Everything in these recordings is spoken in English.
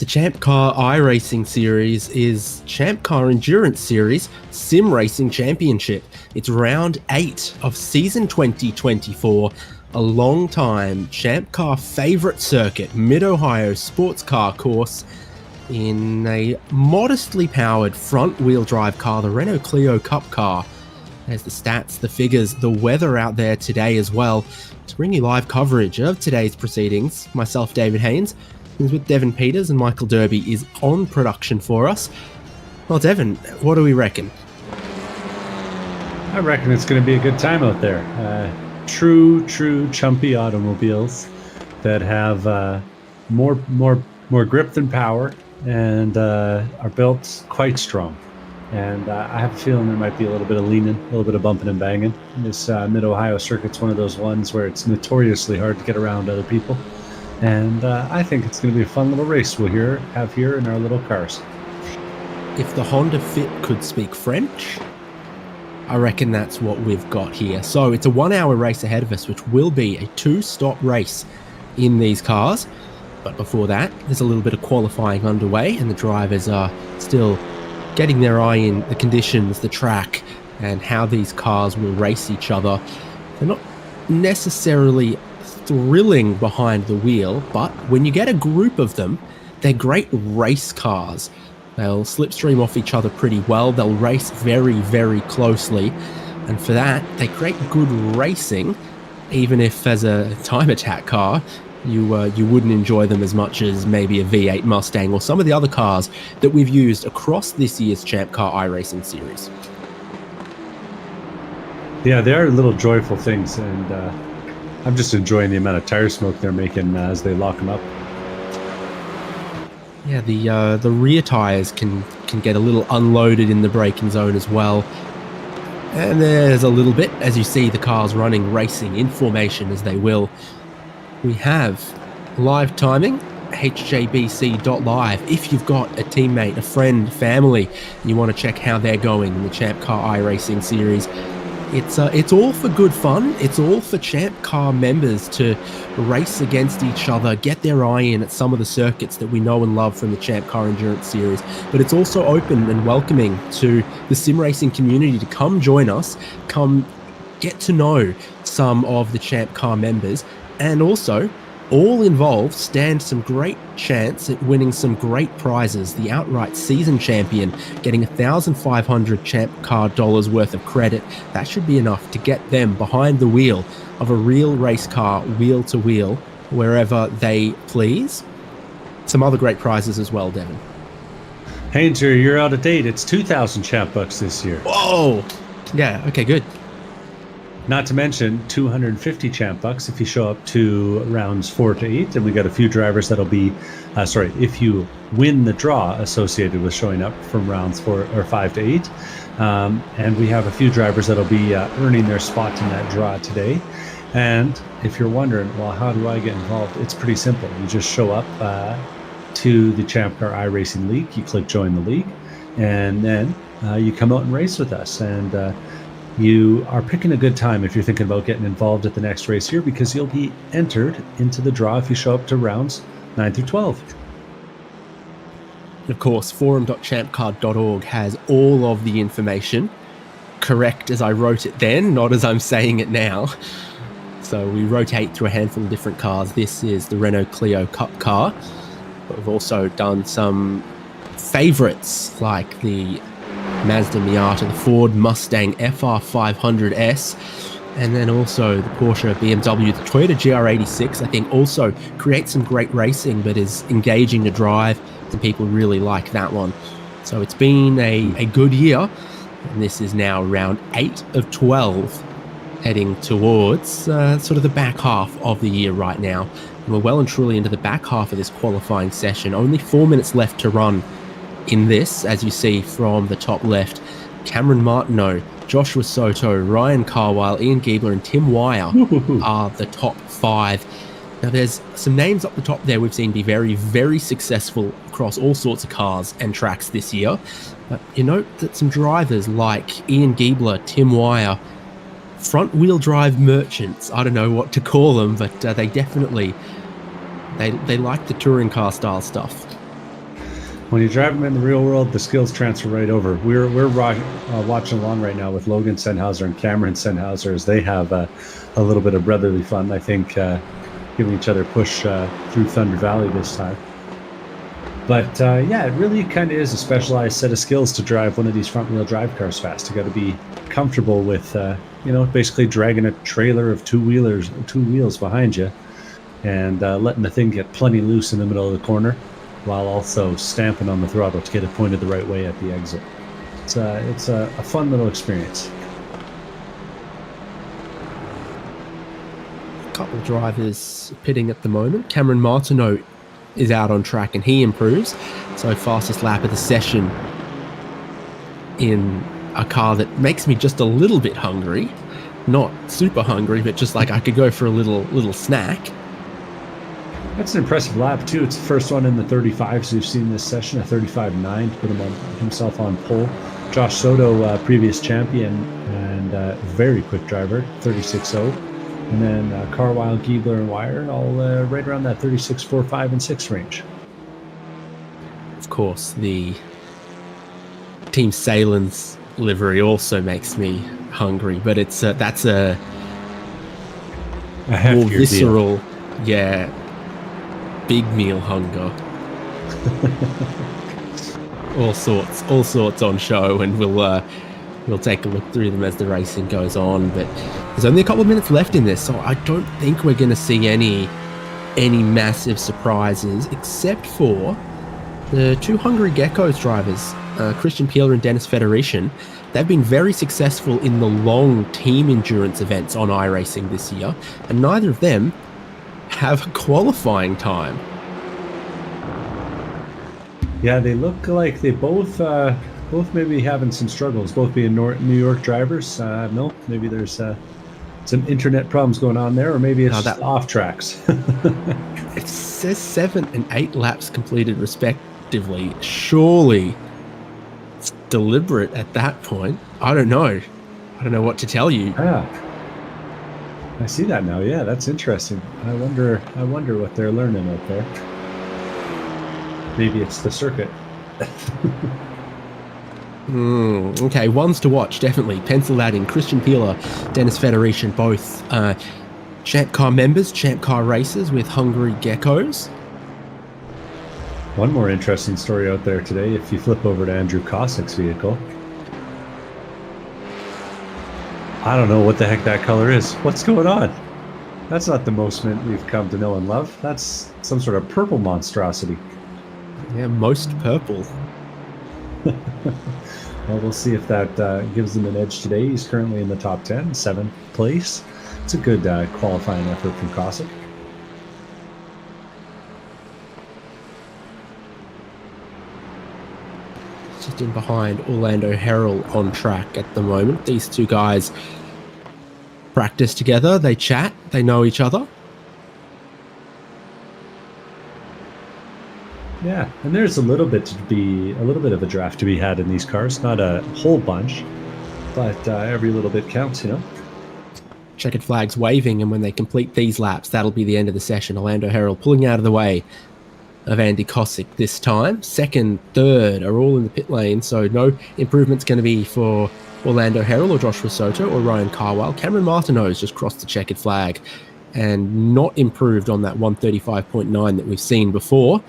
ChampCar iRacing Series is ChampCar Endurance Series Sim Racing Championship. It's round 8 of season 2024, a long-time ChampCar favourite circuit, Mid-Ohio sports car course, in a modestly powered front-wheel drive car, the Renault Clio Cup car. There's the stats, the figures, the weather out there today as well. To bring you live coverage of today's proceedings, myself, David Haynes, is with Devin Peters, and Michael Derby is on production for us. Well, Devin, what do we reckon? I reckon it's going to be a good time out there. True chumpy automobiles that have more grip than power and are built quite strong. And I have a feeling there might be a little bit of leaning, a little bit of bumping and banging. This Mid-Ohio circuit's one of those ones where it's notoriously hard to get around other people. And I think it's going to be a fun little race we'll have here in our little cars. If the Honda Fit could speak French, I reckon that's what we've got here. So it's a 1-hour race ahead of us, which will be a 2-stop race in these cars. But before that, there's a little bit of qualifying underway, and the drivers are still getting their eye in the conditions, the track, and how these cars will race each other. They're not necessarily thrilling behind the wheel, but when you get a group of them, they're great race cars. They'll slipstream off each other pretty well. They'll race very, very closely. And for that, they create good racing, even if as a time attack car, you wouldn't enjoy them as much as maybe a V8 Mustang or some of the other cars that we've used across this year's ChampCar iRacing series. Yeah, they are little joyful things, and I'm just enjoying the amount of tire smoke they're making as they lock them up. Yeah, the rear tires can get a little unloaded in the braking zone as well. And there's a little bit, as you see the cars running, racing in formation as they will. We have live timing, hjbc.live. If you've got a teammate, a friend, family, and you want to check how they're going in the ChampCar iRacing series, it's all for good fun. It's all for ChampCar members to race against each other, get their eye in at some of the circuits that we know and love from the ChampCar Endurance Series. But it's also open and welcoming to the sim racing community to come join us, come get to know some of the ChampCar members, and also all involved stand some great chance at winning some great prizes. The outright season champion getting $1,500 ChampCar dollars worth of credit. That should be enough to get them behind the wheel of a real race car, wheel to wheel, wherever they please. Some other great prizes as well, Devin. Haynes, you're out of date. It's 2,000 champ bucks this year. Whoa! Yeah, okay, good. Not to mention 250 champ bucks if you show up to rounds 4 to 8, and we got a few drivers that'll be, if you win the draw associated with showing up from rounds 4 or 5 to 8, and we have a few drivers that'll be earning their spot in that draw today. And if you're wondering, well, how do I get involved? It's pretty simple. You just show up to the ChampCar iRacing League. You click join the league, and then you come out and race with us. And you are picking a good time if you're thinking about getting involved at the next race here, because you'll be entered into the draw if you show up to rounds 9 through 12. And of course, forum.champcar.org has all of the information, correct as I wrote it then, not as I'm saying it now. So we rotate through a handful of different cars. This is the Renault Clio Cup car, but we've also done some favorites like the Mazda Miata, the Ford Mustang FR500S, and then also the Porsche, BMW, the Toyota GR86, I think also creates some great racing, but is engaging to drive, and people really like that one. So it's been a good year, and this is now round 8 of 12, heading towards sort of the back half of the year right now. And we're well and truly into the back half of this qualifying session. Only 4 minutes left to run in this, as you see from the top left. Cameron Martineau, Joshua Soto, Ryan Carwile, Ian Giebler, and Tim Wire are the top 5. Now, there's some names up the top there we've seen be very, very successful across all sorts of cars and tracks this year. But you note that some drivers like Ian Giebler, Tim Wire, front-wheel drive merchants, I don't know what to call them, but they definitely, they like the touring car style stuff. When you drive them in the real world, the skills transfer right over. We're watching along right now with Logan Sennhauser and Cameron Sennhauser as they have a little bit of brotherly fun. I think giving each other a push through Thunder Valley this time. But yeah, it really kind of is a specialized set of skills to drive one of these front-wheel drive cars fast. You got to be comfortable with, basically dragging a trailer of two wheels behind you, and letting the thing get plenty loose in the middle of the corner, while also stamping on the throttle to get it pointed the right way at the exit. It's a fun little experience. A couple of drivers pitting at the moment. Cameron Martineau is out on track and he improves. So fastest lap of the session in a car that makes me just a little bit hungry. Not super hungry, but just like I could go for a little snack. That's an impressive lap, too. It's the first one in the 35s we've seen this session, a 35.9 to put himself on pole. Josh Soto, previous champion and very quick driver, 36.0. And then Carwile, Giebler, and Wire, all right around that 36.4, 5, and 6 range. Of course, the Team Salen's livery also makes me hungry, but it's that's a more visceral, deal. Big meal hunger. all sorts on show, and we'll take a look through them as the racing goes on. But there's only a couple of minutes left in this, so I don't think we're going to see any massive surprises, except for the two Hungry Geckos drivers, Christian Peeler and Dennis Federici. They've been very successful in the long team endurance events on iRacing this year, and neither of them have qualifying time. Yeah, they look like they both maybe having some struggles, both being New York drivers. No, maybe there's some internet problems going on there, or maybe it's just off tracks. It says 7 and 8 laps completed respectively. Surely it's deliberate at that point. I don't know what to tell you. I see that now. Yeah, that's interesting. I wonder what they're learning out there. Maybe it's the circuit. Okay, ones to watch, definitely. Pencil that in. Christian Peeler, Dennis Federici, both ChampCar members, ChampCar racers with Hungry Geckos. One more interesting story out there today, if you flip over to Andrew Kosick's vehicle. I don't know what the heck that color is. What's going on? That's not the most mint we've come to know and love. That's some sort of purple monstrosity. Yeah, most purple. Well, we'll see if that gives him an edge today. He's currently in the top 10, 7th place. It's a good qualifying effort from Kosick. Just in behind Orlando Herald on track at the moment. These two guys practice together, they chat, they know each other. Yeah, and there's a little bit of a draft to be had in these cars. Not a whole bunch, but every little bit counts, you know. Checkered flags waving, and when they complete these laps, that'll be the end of the session. Orlando Herald pulling out of the way of Andy Kosick this time. Second, third are all in the pit lane, so no improvement's going to be for Orlando Herald or Joshua Soto or Ryan Carwile. Cameron Martineau's just crossed the checkered flag and not improved on that 135.9 that we've seen before.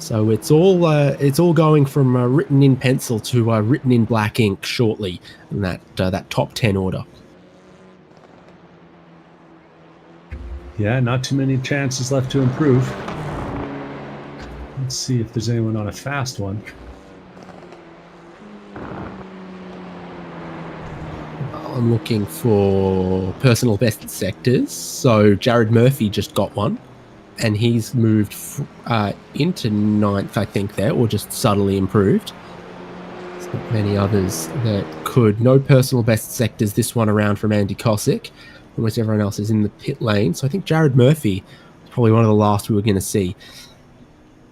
So it's all going from written in pencil to written in black ink shortly in that top 10 order. Yeah, not too many chances left to improve. Let's see if there's anyone on a fast one. I'm looking for personal best sectors. So Jared Murphy just got one, and he's moved into 9th, I think, there, or just subtly improved. There's not many others that could. No personal best sectors this one around from Andy Kosick. Almost everyone else is in the pit lane. So I think Jared Murphy is probably one of the last we were going to see.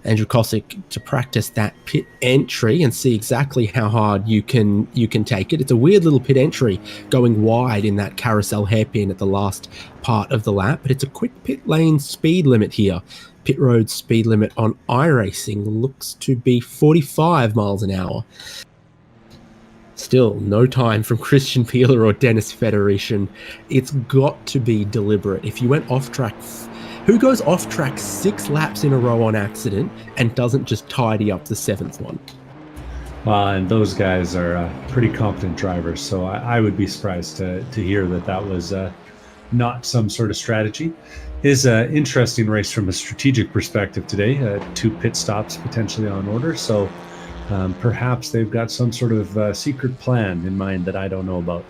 Andrew Kosick to practice that pit entry and see exactly how hard you can take it. It's a weird little pit entry going wide in that carousel hairpin at the last part of the lap, but it's a quick pit lane speed limit here. Pit road speed limit on iRacing looks to be 45 miles an hour. Still, no time from Christian Peeler or Dennis Federation. It's got to be deliberate. If you went off track, who goes off track 6 laps in a row on accident and doesn't just tidy up the 7th one? Well, and those guys are pretty competent drivers, so I would be surprised to hear that was not some sort of strategy. It is an interesting race from a strategic perspective today. 2 pit stops potentially on order, so perhaps they've got some sort of secret plan in mind that I don't know about.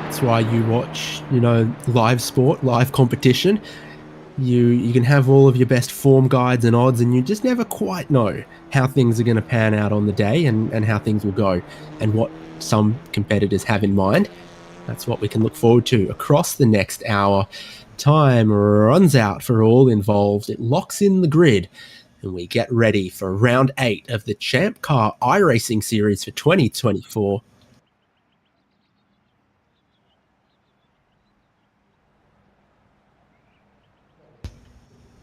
That's why you watch, live sport, live competition. You can have all of your best form guides and odds, and you just never quite know how things are going to pan out on the day and how things will go and what some competitors have in mind. That's what we can look forward to across the next hour. Time runs out for all involved. It locks in the grid, and we get ready for round 8 of the ChampCar iRacing series for 2024.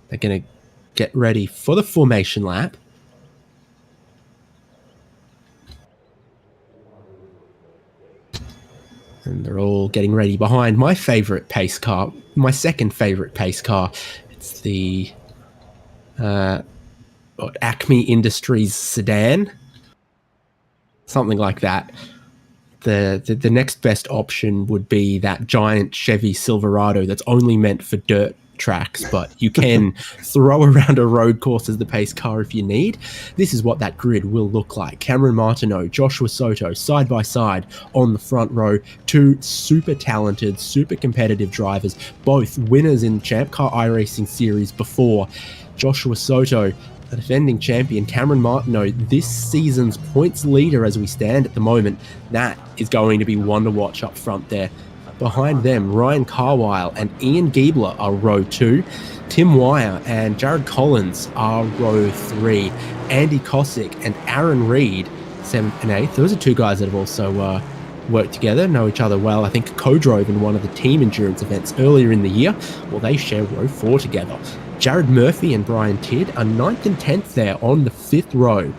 They're going to get ready for the formation lap. And they're all getting ready behind my favorite pace car, my second favorite pace car. It's the Acme Industries sedan, something like that. The next best option would be that giant Chevy Silverado that's only meant for dirt tracks, but you can throw around a road course as the pace car if you need. This is what that grid will look like. Cameron Martineau, Joshua Soto, side by side on the front row. 2 super talented, super competitive drivers, both winners in the ChampCar iRacing series before. Joshua Soto, the defending champion. Cameron Martineau, this season's points leader as we stand at the moment. That is going to be one to watch up front there. Behind them, Ryan Carwile and Ian Giebler are row 2. Tim Wire and Jared Collins are row 3. Andy Kosick and Aaron Reed, 7th and 8th. Those are 2 guys that have also worked together, know each other well. I think co-drove in one of the team endurance events earlier in the year. Well, they share row 4 together. Jared Murphy and Brian Tidd are 9th and 10th there on the 5th row.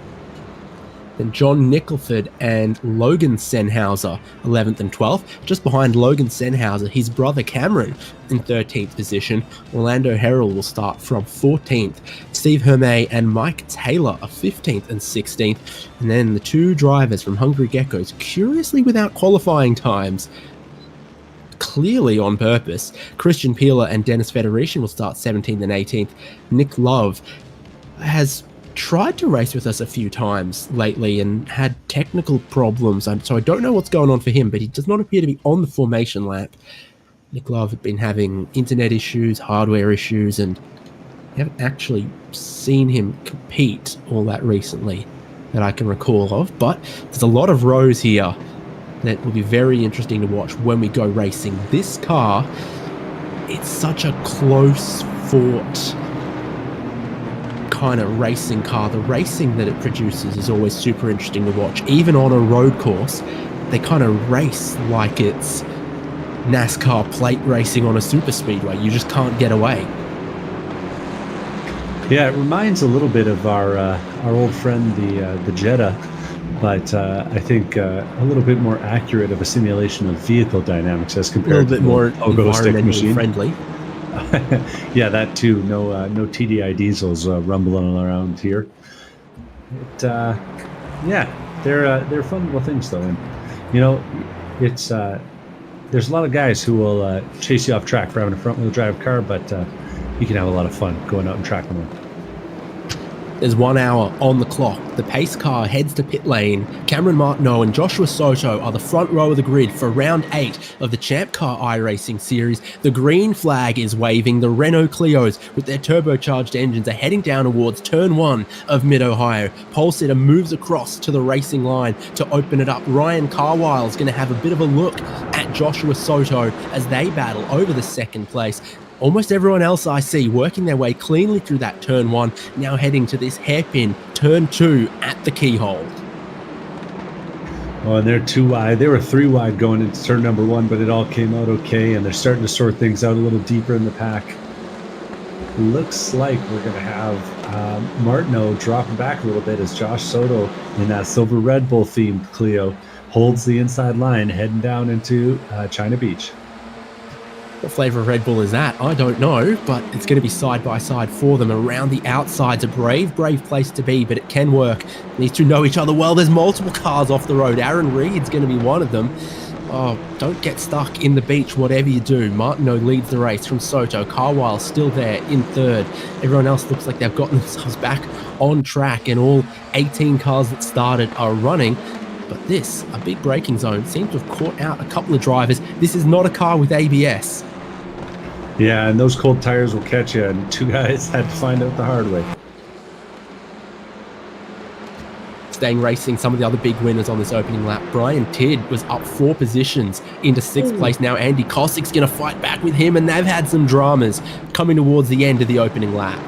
Then John Nicholford and Logan Sennhauser, 11th and 12th. Just behind Logan Sennhauser, his brother Cameron in 13th position. Orlando Herald will start from 14th. Steve Hermé and Mike Taylor are 15th and 16th. And then the 2 drivers from Hungry Geckos, curiously without qualifying times, clearly on purpose. Christian Peeler and Dennis Federation will start 17th and 18th. Nick Love has tried to race with us a few times lately and had technical problems, so I don't know what's going on for him, but he does not appear to be on the formation lap. Nick Love had been having internet issues, hardware issues, and we haven't actually seen him compete all that recently that I can recall of, but there's a lot of rows here that will be very interesting to watch when we go racing. This car, it's such a close fought kind of racing car. The racing that it produces is always super interesting to watch. Even on a road course, they kind of race like it's NASCAR plate racing on a super speedway. You just can't get away. Yeah, it reminds a little bit of our old friend, the Jetta, but I think a little bit more accurate of a simulation of vehicle dynamics as compared to a little bit more environmentally friendly. Yeah, that too. No TDI diesels rumbling around here. Yeah, they're fun little things though, and it's there's a lot of guys who will chase you off track for having a front wheel drive car, but you can have a lot of fun going out and tracking them. There's 1 hour on the clock. The pace car heads to pit lane. Cameron Martineau and Joshua Soto are the front row of the grid for round 8 of the ChampCar iRacing series. The green flag is waving. The Renault Clios with their turbocharged engines are heading down towards turn 1 of Mid-Ohio. Pole sitter moves across to the racing line to open it up. Ryan Carwile is going to have a bit of a look at Joshua Soto as they battle over the second place. Almost everyone else I see working their way cleanly through that turn 1, now heading to this hairpin turn 2 at the keyhole. Oh, and they're 2 wide. They were 3 wide going into turn number 1, but it all came out okay, and they're starting to sort things out a little deeper in the pack. Looks like we're going to have Martineau dropping back a little bit as Josh Soto in that silver Red Bull themed Clio holds the inside line heading down into China Beach. What flavor of Red Bull is that? I don't know, but it's going to be side by side for them around the outside's a brave place to be, but it can work. These two know each other well. There's multiple cars off the road. Aaron Reed's going to be one of them. Oh, don't get stuck in the beach, whatever you do. Martineau leads the race from Soto. Carwile still there in third. Everyone else looks like they've gotten themselves back on track, and all 18 cars that started are running. But this, a big braking zone, seems to have caught out a couple of drivers. This is not a car with ABS. Yeah, and those cold tires will catch you, and 2 guys had to find out the hard way. Staying racing, some of the other big winners on this opening lap. Brian Tidd was up 4 positions into 6th place. Now Andy Kossik's going to fight back with him, and they've had some dramas coming towards the end of the opening lap.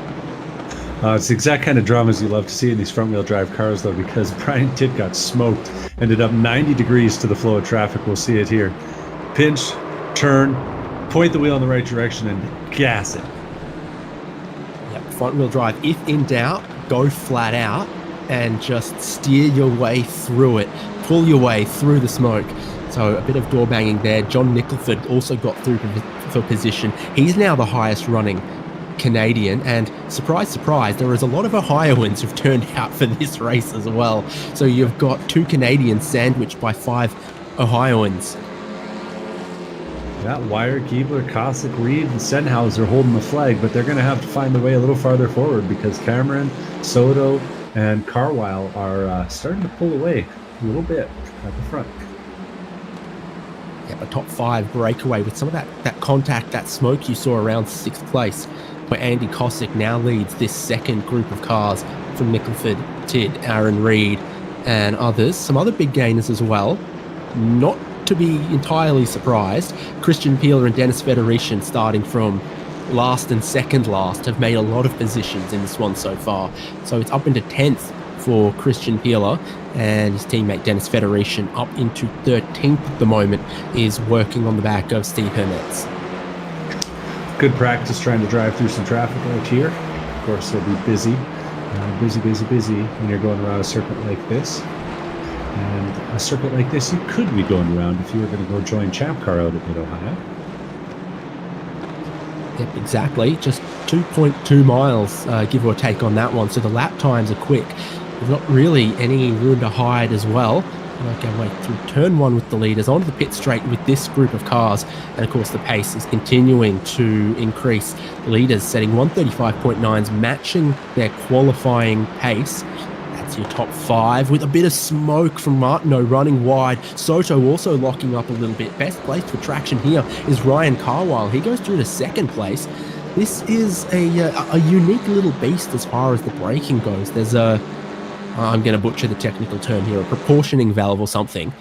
It's the exact kind of dramas you love to see in these front-wheel drive cars, though, because Brian Tidd got smoked, ended up 90 degrees to the flow of traffic. We'll see it here. Pinch, turn, point the wheel in the right direction, and gas it. Yep, front-wheel drive. If in doubt, go flat out and just steer your way through it. Pull your way through the smoke. So a bit of door banging there. John Nicholford also got through for position. He's now the highest running Canadian, and surprise, surprise, there is a lot of Ohioans who've turned out for this race as well. So you've got 2 Canadians sandwiched by 5 Ohioans. Yeah, Wire, Giebler, Kossick, Reed, and Senhauser holding the flag, but they're going to have to find their way a little farther forward because Cameron, Soto, and Carwile are starting to pull away a little bit at the front. Yeah, a top 5 breakaway with some of that contact, that smoke you saw around 6th place, where Andy Kossick now leads this second group of cars from Nicholford, Tidd, Aaron Reed, and others. Some other big gainers as well. Not to be entirely surprised, Christian Peeler and Dennis Federation, starting from last and second last, have made a lot of positions in this one so far. So it's up into 10th for Christian Peeler, and his teammate Dennis Federation up into 13th at the moment, is working on the back of Steve Hermetz. Good practice trying to drive through some traffic out here. Of course, they'll be busy when you're going around a circuit like this. And a circuit like this, you could be going around if you were going to go join ChampCar out at Mid-Ohio. Yep, exactly. Just 2.2 miles, give or take, on that one. So the lap times are quick. There's not really any room to hide as well. Make our way through turn 1 with the leaders, onto the pit straight with this group of cars. And of course, the pace is continuing to increase. Leaders setting 135.9s, matching their qualifying pace. That's your top 5, with a bit of smoke from Martineau running wide. Soto also locking up a little bit. Best placed for traction here is Ryan Carwile. He goes through to 2nd place. This is a unique little beast as far as the braking goes. There's I'm going to butcher the technical term here, a proportioning valve or something,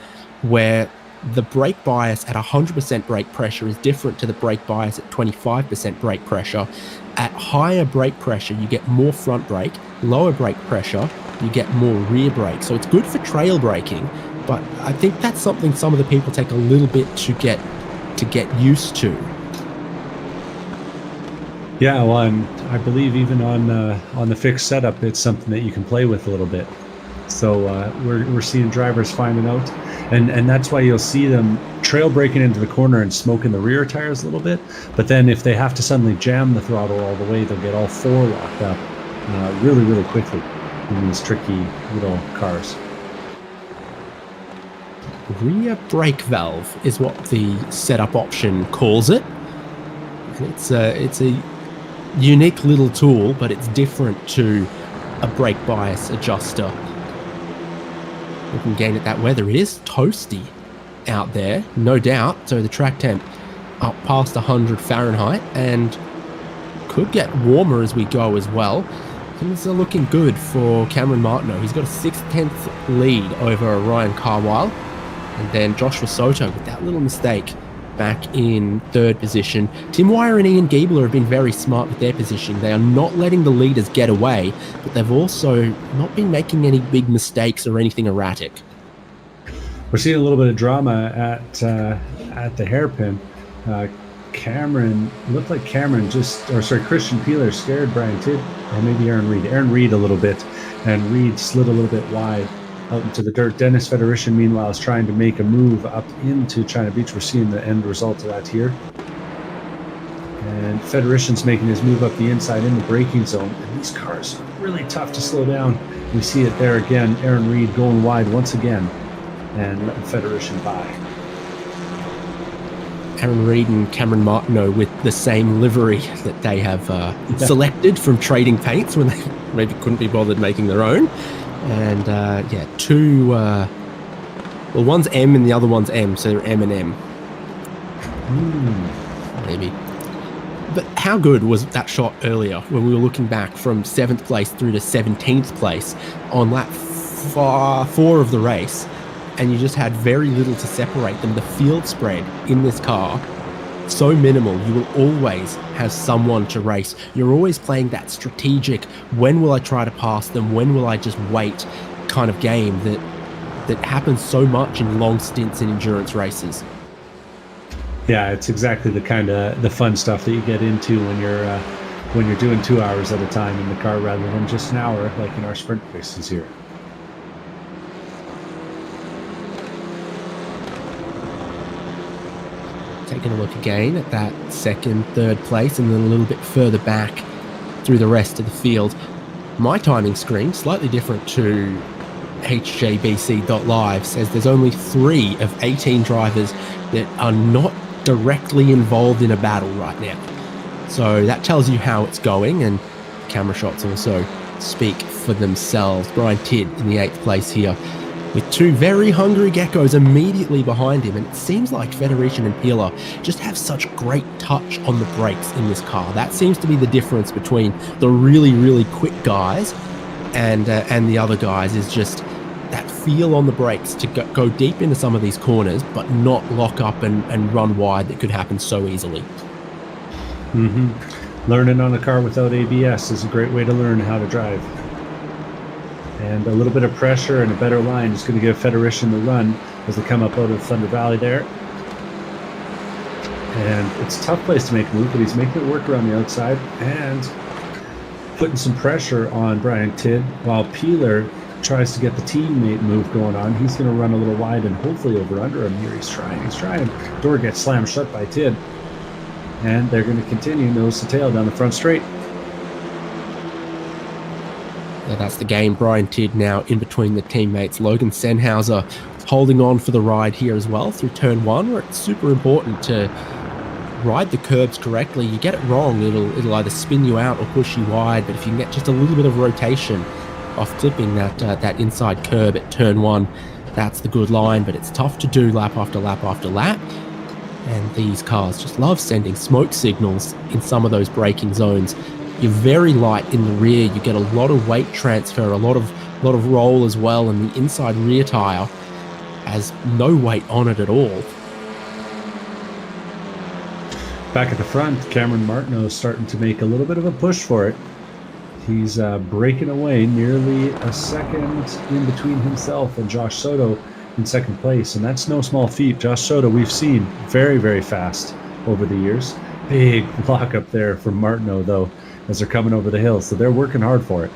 where the brake bias at 100% brake pressure is different to the brake bias at 25% brake pressure. At higher brake pressure, you get more front brake. Lower brake pressure, you get more rear brake. So it's good for trail braking, but I think that's something some of the people take a little bit to get used to. Yeah, well, and I believe even on the fixed setup, it's something that you can play with a little bit. So we're seeing drivers finding out, and that's why you'll see them trail braking into the corner and smoking the rear tires a little bit. But then if they have to suddenly jam the throttle all the way, they'll get all 4 locked up really, really quickly in these tricky little cars. Rear brake valve is what the setup option calls it. And it's a unique little tool, but it's different to a brake bias adjuster. We can gain at that weather. It is toasty out there, no doubt. So the track temp up past 100 Fahrenheit and could get warmer as we go as well. Things are looking good for Cameron Martineau. He's got a 6/10 lead over Ryan Carwile. And then Joshua Soto with that little mistake back in third position. Tim Wire and Ian Giebler have been very smart with their positioning. They are not letting the leaders get away, but they've also not been making any big mistakes or anything erratic. We're seeing a little bit of drama at the hairpin. Christian Peeler scared Brian Tidd, or maybe Aaron Reed a little bit, and Reed slid a little bit wide out into the dirt. Dennis Federici, meanwhile, is trying to make a move up into China Beach. We're seeing the end result of that here. And Federician's making his move up the inside in the braking zone, and these cars are really tough to slow down. We see it there again. Aaron Reed going wide once again and letting Federician by. Aaron Reed and Cameron Martineau with the same livery that they have selected from Trading Paints when they maybe couldn't be bothered making their own. And two, well, one's M and the other one's M, so they're M and M. Maybe. But how good was that shot earlier when we were looking back from 7th place through to 17th place on lap 4 of the race? And you just had very little to separate them. The field spread in this car, so minimal. You will always have someone to race. You're always playing that strategic, when will I try to pass them, when will I just wait kind of game that happens so much in long stints in endurance races. Yeah, it's exactly the kind of the fun stuff that you get into when you're doing 2 hours at a time in the car rather than just an hour like in our sprint races here. Taking a look again at that second, third place, and then a little bit further back through the rest of the field. My timing screen, slightly different to hjbc.live, says there's only 3 of 18 drivers that are not directly involved in a battle right now. So that tells you how it's going, and camera shots also speak for themselves. Brian Tidd in the 8th place here, with 2 very hungry geckos immediately behind him. And it seems like Federician and Peeler just have such great touch on the brakes in this car. That seems to be the difference between the really, really quick guys and the other guys, is just that feel on the brakes to go deep into some of these corners, but not lock up and run wide that could happen so easily. Learning on a car without ABS is a great way to learn how to drive. And a little bit of pressure and a better line is going to give Federician the run as they come up out of Thunder Valley there. And it's a tough place to make a move, but he's making it work around the outside and putting some pressure on Brian Tidd while Peeler tries to get the teammate move going on. He's going to run a little wide and hopefully over under him here. He's trying. Door gets slammed shut by Tidd. And they're going to continue nose to tail down the front straight. Yeah, that's the game. Brian Tidd now in between the teammates. Logan Sennhauser holding on for the ride here as well through turn 1, where it's super important to ride the curbs correctly. You get it wrong, it'll either spin you out or push you wide. But if you can get just a little bit of rotation off clipping that inside curb at turn 1, that's the good line. But it's tough to do lap after lap after lap. And these cars just love sending smoke signals in some of those braking zones. You're very light in the rear. You get a lot of weight transfer, a lot of roll as well, and the inside rear tire has no weight on it at all. Back at the front, Cameron Martineau is starting to make a little bit of a push for it. He's breaking away nearly a second in between himself and Josh Soto in second place, and that's no small feat. Josh Soto, we've seen very, very fast over the years. Big block up there from Martineau, though, as they're coming over the hill, so they're working hard for it.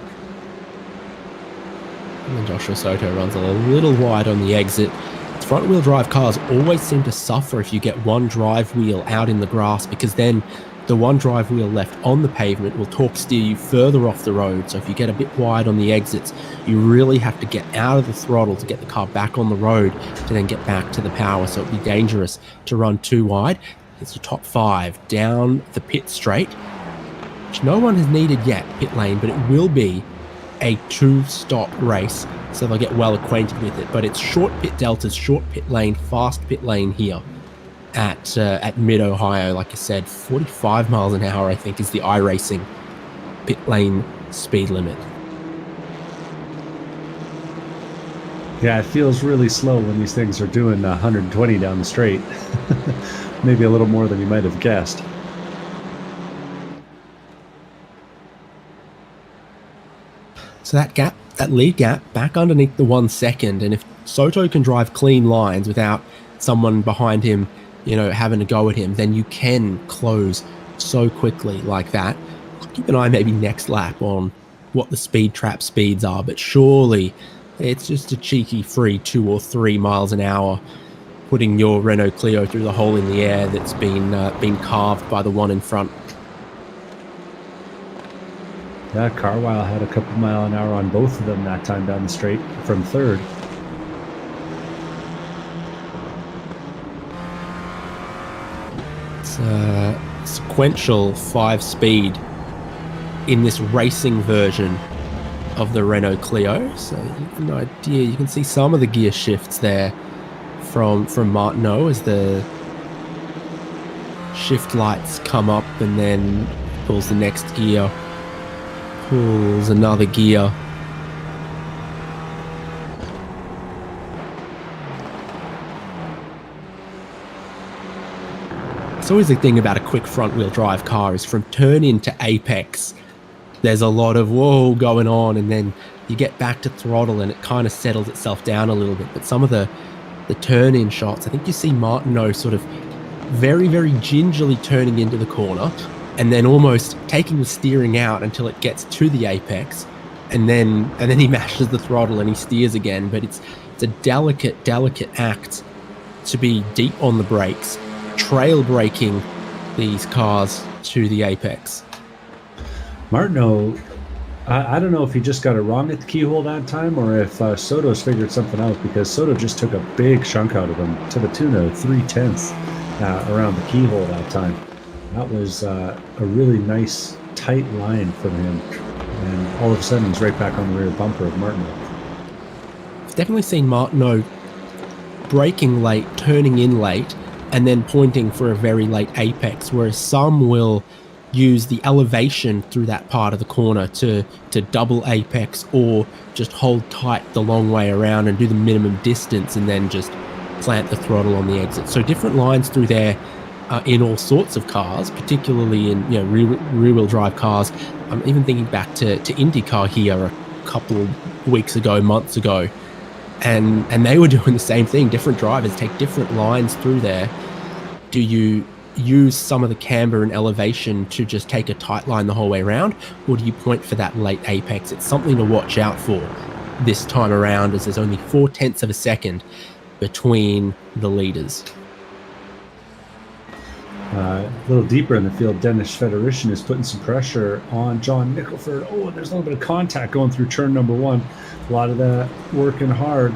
And then Joshua Soto runs a little wide on the exit. Front-wheel drive cars always seem to suffer if you get one drive wheel out in the grass, because then the one drive wheel left on the pavement will torque steer you further off the road. So if you get a bit wide on the exits, you really have to get out of the throttle to get the car back on the road to then get back to the power. So it'd be dangerous to run too wide. It's your top 5 down the pit straight, which no one has needed yet, pit lane, but it will be a 2-stop race, so they'll get well acquainted with it. But it's short pit deltas, short pit lane, fast pit lane here at mid-Ohio. Like I said, 45 miles an hour, I think, is the iRacing pit lane speed limit. Yeah, it feels really slow when these things are doing 120 down the straight. Maybe a little more than you might have guessed. So that lead gap, back underneath the 1 second. And if Soto can drive clean lines without someone behind him, having to go at him, then you can close so quickly like that. Keep an eye maybe next lap on what the speed trap speeds are, but surely it's just a cheeky free 2 or 3 miles an hour, putting your Renault Clio through the hole in the air that's been carved by the one in front. Yeah, Carwile had a couple mile an hour on both of them that time down the straight from third. It's a sequential 5-speed in this racing version of the Renault Clio. So you have an idea, you can see some of the gear shifts there from Martineau as the shift lights come up, and then pulls the next gear, pulls another gear. It's always the thing about a quick front-wheel drive car is from turn in to apex, there's a lot of whoa going on, and then you get back to throttle and it kind of settles itself down a little bit. But some of the turn-in shots, I think you see Martineau sort of very, very gingerly turning into the corner and then almost taking the steering out until it gets to the apex, and then he mashes the throttle and he steers again. But it's a delicate act to be deep on the brakes, trail braking these cars to the apex. Martineau, I don't know if he just got it wrong at the keyhole that time, or if Soto's figured something out, because Soto just took a big chunk out of him to the tune of 3/10 around the keyhole that time. That was a really nice, tight line from him, and all of a sudden he's right back on the rear bumper of Martineau. I've definitely seen Martineau braking late, turning in late, and then pointing for a very late apex, whereas some will use the elevation through that part of the corner to double apex, or just hold tight the long way around and do the minimum distance and then just plant the throttle on the exit. So different lines through there in all sorts of cars, particularly in rear-wheel drive cars. I'm even thinking back to IndyCar here a couple of weeks ago, months ago, and they were doing the same thing. Different drivers take different lines through there. Do you use some of the camber and elevation to just take a tight line the whole way around, or do you point for that late apex? It's something to watch out for this time around, as there's only 0.4 of a second between the leaders. A little deeper in the field, Dennis Federation is putting some pressure on John Nicholford. Oh, and there's a little bit of contact going through turn number 1. A lot of that working hard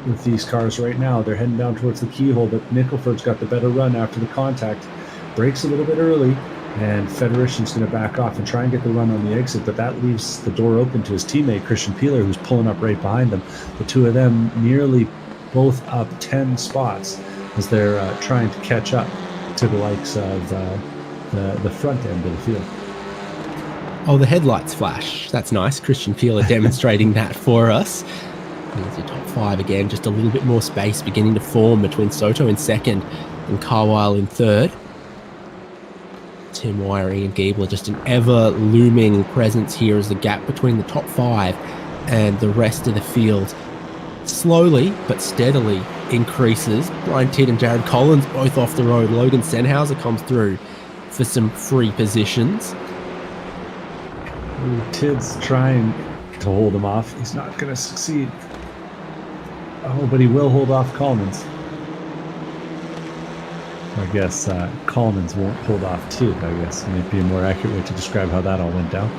with these cars right now. They're heading down towards the keyhole, but Nicholford's got the better run after the contact. Brakes a little bit early, and Federation's going to back off and try and get the run on the exit, but that leaves the door open to his teammate, Christian Peeler, who's pulling up right behind them. The two of them nearly both up 10 spots as they're trying to catch up to the likes of the front end of the field. Oh, the headlights flash. That's nice. Christian Peeler demonstrating that for us. There's your top 5 again. Just a little bit more space beginning to form between Soto in second and Carwile in third. Tim Wiry and Giebler, just an ever-looming presence here as the gap between the top 5 and the rest of the field slowly but steadily increases. Brian Tidd and Jared Collins both off the road. Logan Sennhauser comes through for some free positions. Tidd's trying to hold him off. He's not going to succeed. Oh, but he will hold off Collins. I guess Collins won't hold off Tidd, I guess. It might be a more accurate way to describe how that all went down.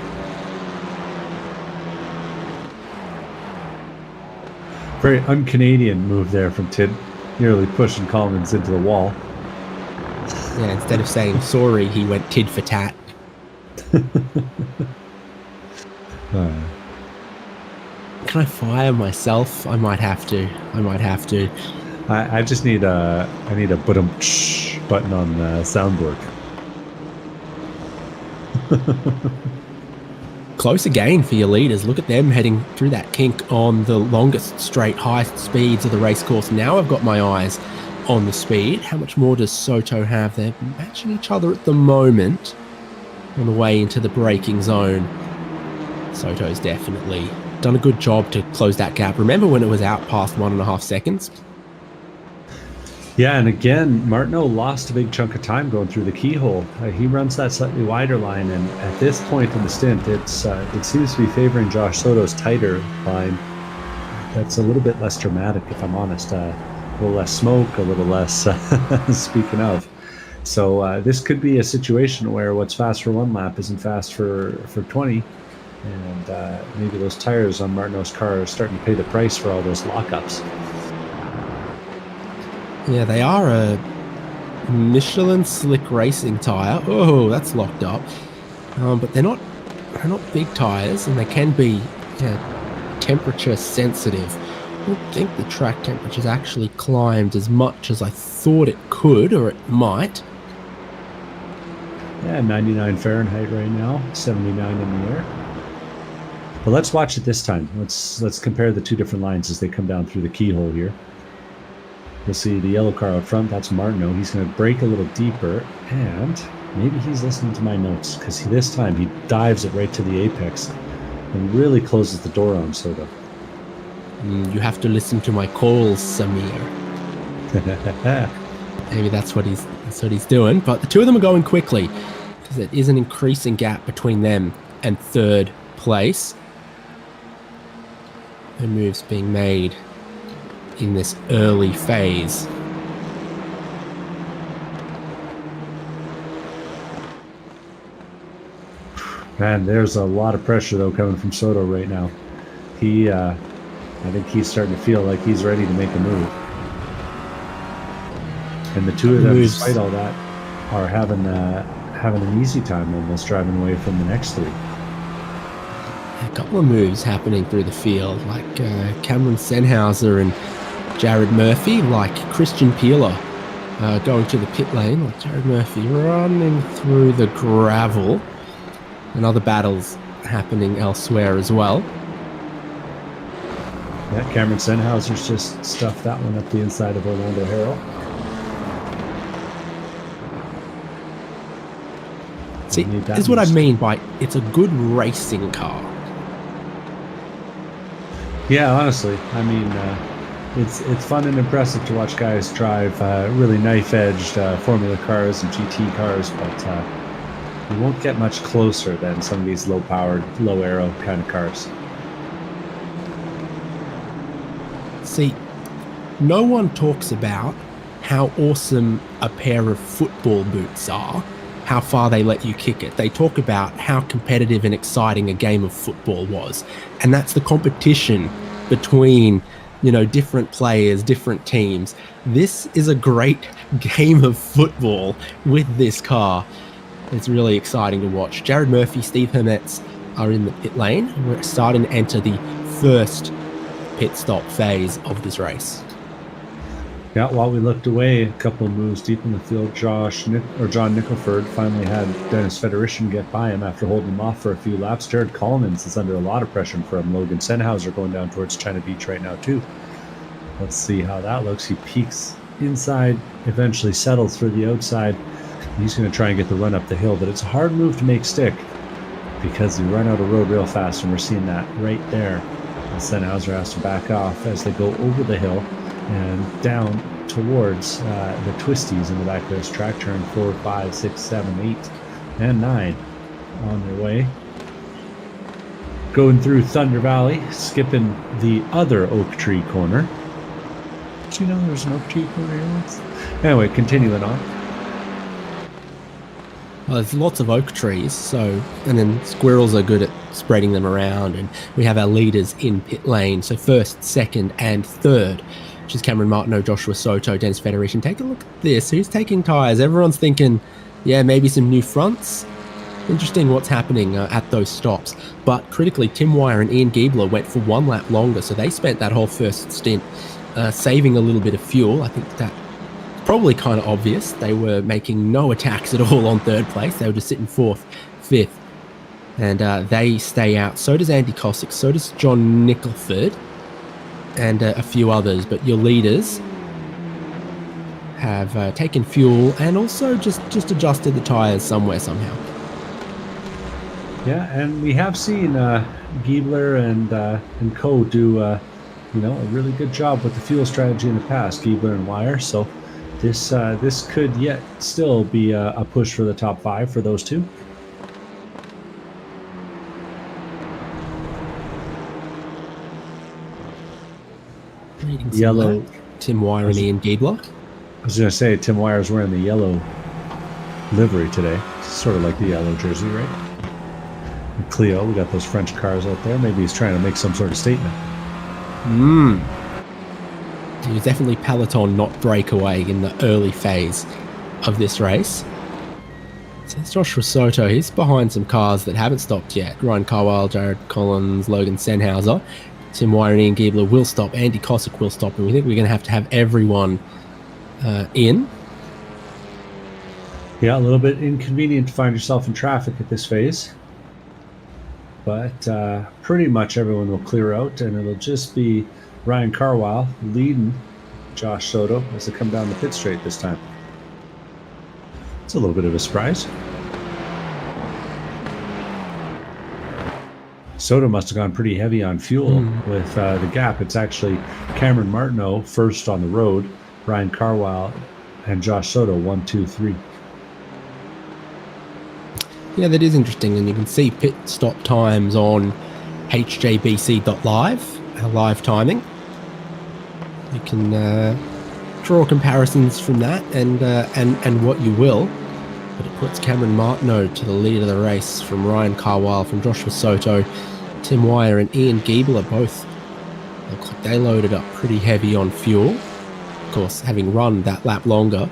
Very un-Canadian move there from Tidd, nearly pushing Collins into the wall. Yeah, instead of saying sorry, he went tit for tat. Can I fire myself? I might have to. I just need a button on the soundboard. close again for your leaders. Look at them heading through that kink on the longest straight, highest speeds of the race course. Now I've got my eyes on the speed. How much more does Soto have? They're matching each other at the moment on the way into the braking zone. Soto's definitely done a good job to close that gap. Remember when it was out past 1.5 seconds? Yeah, and again, Martineau lost a big chunk of time going through the keyhole. He runs that slightly wider line, and at this point in the stint, it seems to be favoring Josh Soto's tighter line. That's a little bit less dramatic, if I'm honest. A little less smoke, a little less, speaking of. So this could be a situation where what's fast for one lap isn't fast for 20, and maybe those tires on Martineau's car are starting to pay the price for all those lockups. Yeah, they are a Michelin Slick Racing tire. Oh, that's locked up. But they're not big tires, and they can be temperature sensitive. I don't think the track temperature's actually climbed as much as I thought it could, or it might. Yeah, 99 Fahrenheit right now, 79 in the air. But let's watch it this time. Let's compare the two different lines as they come down through the keyhole here. You'll see the yellow car out front, that's Martineau. He's going to brake a little deeper, and maybe he's listening to my notes, because this time he dives it right to the apex and really closes the door on Soto. You have to listen to my calls, Samir. Maybe that's what he's doing. But the two of them are going quickly, because it is an increasing gap between them and third place. No moves being made in this early phase. Man, there's a lot of pressure though coming from Soto right now. I think he's starting to feel like he's ready to make a move. And the two of them, despite all that, are having an easy time almost driving away from the next three. A couple of moves happening through the field, like Cameron Senhauser and Jared Murphy, like Christian Peeler going to the pit lane, like Jared Murphy running through the gravel, and other battles happening elsewhere as well. Yeah, Cameron Senhauser's just stuffed that one up the inside of Orlando Harrell. See, this is what I mean by it's a good racing car. Yeah, honestly, I mean, it's fun and impressive to watch guys drive really knife-edged Formula cars and GT cars, but you won't get much closer than some of these low-powered, low-aero kind of cars. See, no one talks about how awesome a pair of football boots are, how far they let you kick it. They talk about how competitive and exciting a game of football was. And that's the competition between, different players, different teams. This is a great game of football with this car. It's really exciting to watch. Jared Murphy, Steve Hermetz are in the pit lane. We're starting to enter the first pit stop phase of this race. Yeah, while we looked away, a couple of moves deep in the field, John Nickelford finally had Dennis Federation get by him after holding him off for a few laps. Jared Collins is under a lot of pressure from Logan Senhauser going down towards China Beach right now too. Let's see how that looks. He peaks inside, eventually settles for the outside. He's going to try and get the run up the hill, but it's a hard move to make stick because you run out of road real fast, and we're seeing that right there. And Senhauser has to back off as they go over the hill and down towards the twisties in the back of this track. Turn 4, 5, 6, 7, 8, and 9 on their way. Going through Thunder Valley, skipping the other Oak Tree corner. Did you know there's an Oak Tree corner here once? Anyway, continuing on. Well, there's lots of oak trees, and then squirrels are good at spreading them around, and we have our leaders in pit lane. So first, second, and third, which is Cameron Martineau, Joshua Soto, Dennis Federation. Take a look at this. Who's taking tyres? Everyone's thinking, yeah, maybe some new fronts. Interesting what's happening at those stops. But critically, Tim Wire and Ian Giebler went for 1 lap longer, so they spent that whole first stint saving a little bit of fuel. I think that probably kind of obvious. They were making no attacks at all on third place. They were just sitting 4th, 5th, And they stay out. So does Andy Cossack. So does John Nicholford. And a few others. But your leaders have taken fuel and also just adjusted the tyres somewhere, somehow. Yeah, and we have seen Giebler and co do a really good job with the fuel strategy in the past, Giebler and Wire. So this could yet still be a push for the top 5 for those two. Yellow. Tim Wire and Ian Giebler. I was going to say Tim Wire's wearing the yellow livery today, sort of like the yellow jersey, right? And Clio, we got those French cars out there. Maybe he's trying to make some sort of statement. It was definitely peloton, not breakaway, in the early phase of this race. So it's Joshua Soto. He's behind some cars that haven't stopped yet. Ryan Carwile, Jared Collins, Logan Sennhauser. Tim Wire and Ian Giebler will stop. Andy Cossack will stop. And we think we're going to have everyone in. Yeah, a little bit inconvenient to find yourself in traffic at this phase. But pretty much everyone will clear out, and it'll just be Ryan Carwile leading Josh Soto as they come down the pit straight this time. It's a little bit of a surprise. Soto must have gone pretty heavy on fuel with the gap. It's actually Cameron Martineau first on the road, Ryan Carwile and Josh Soto 1, 2, 3. Yeah, that is interesting, and you can see pit stop times on hjbc.live, our live timing. You can draw comparisons from that and what you will, but it puts Cameron Martineau to the lead of the race from Ryan Carwile, from Joshua Soto, Tim Wire and Ian Giebler. Both look like they loaded up pretty heavy on fuel. Of course, having run that lap longer,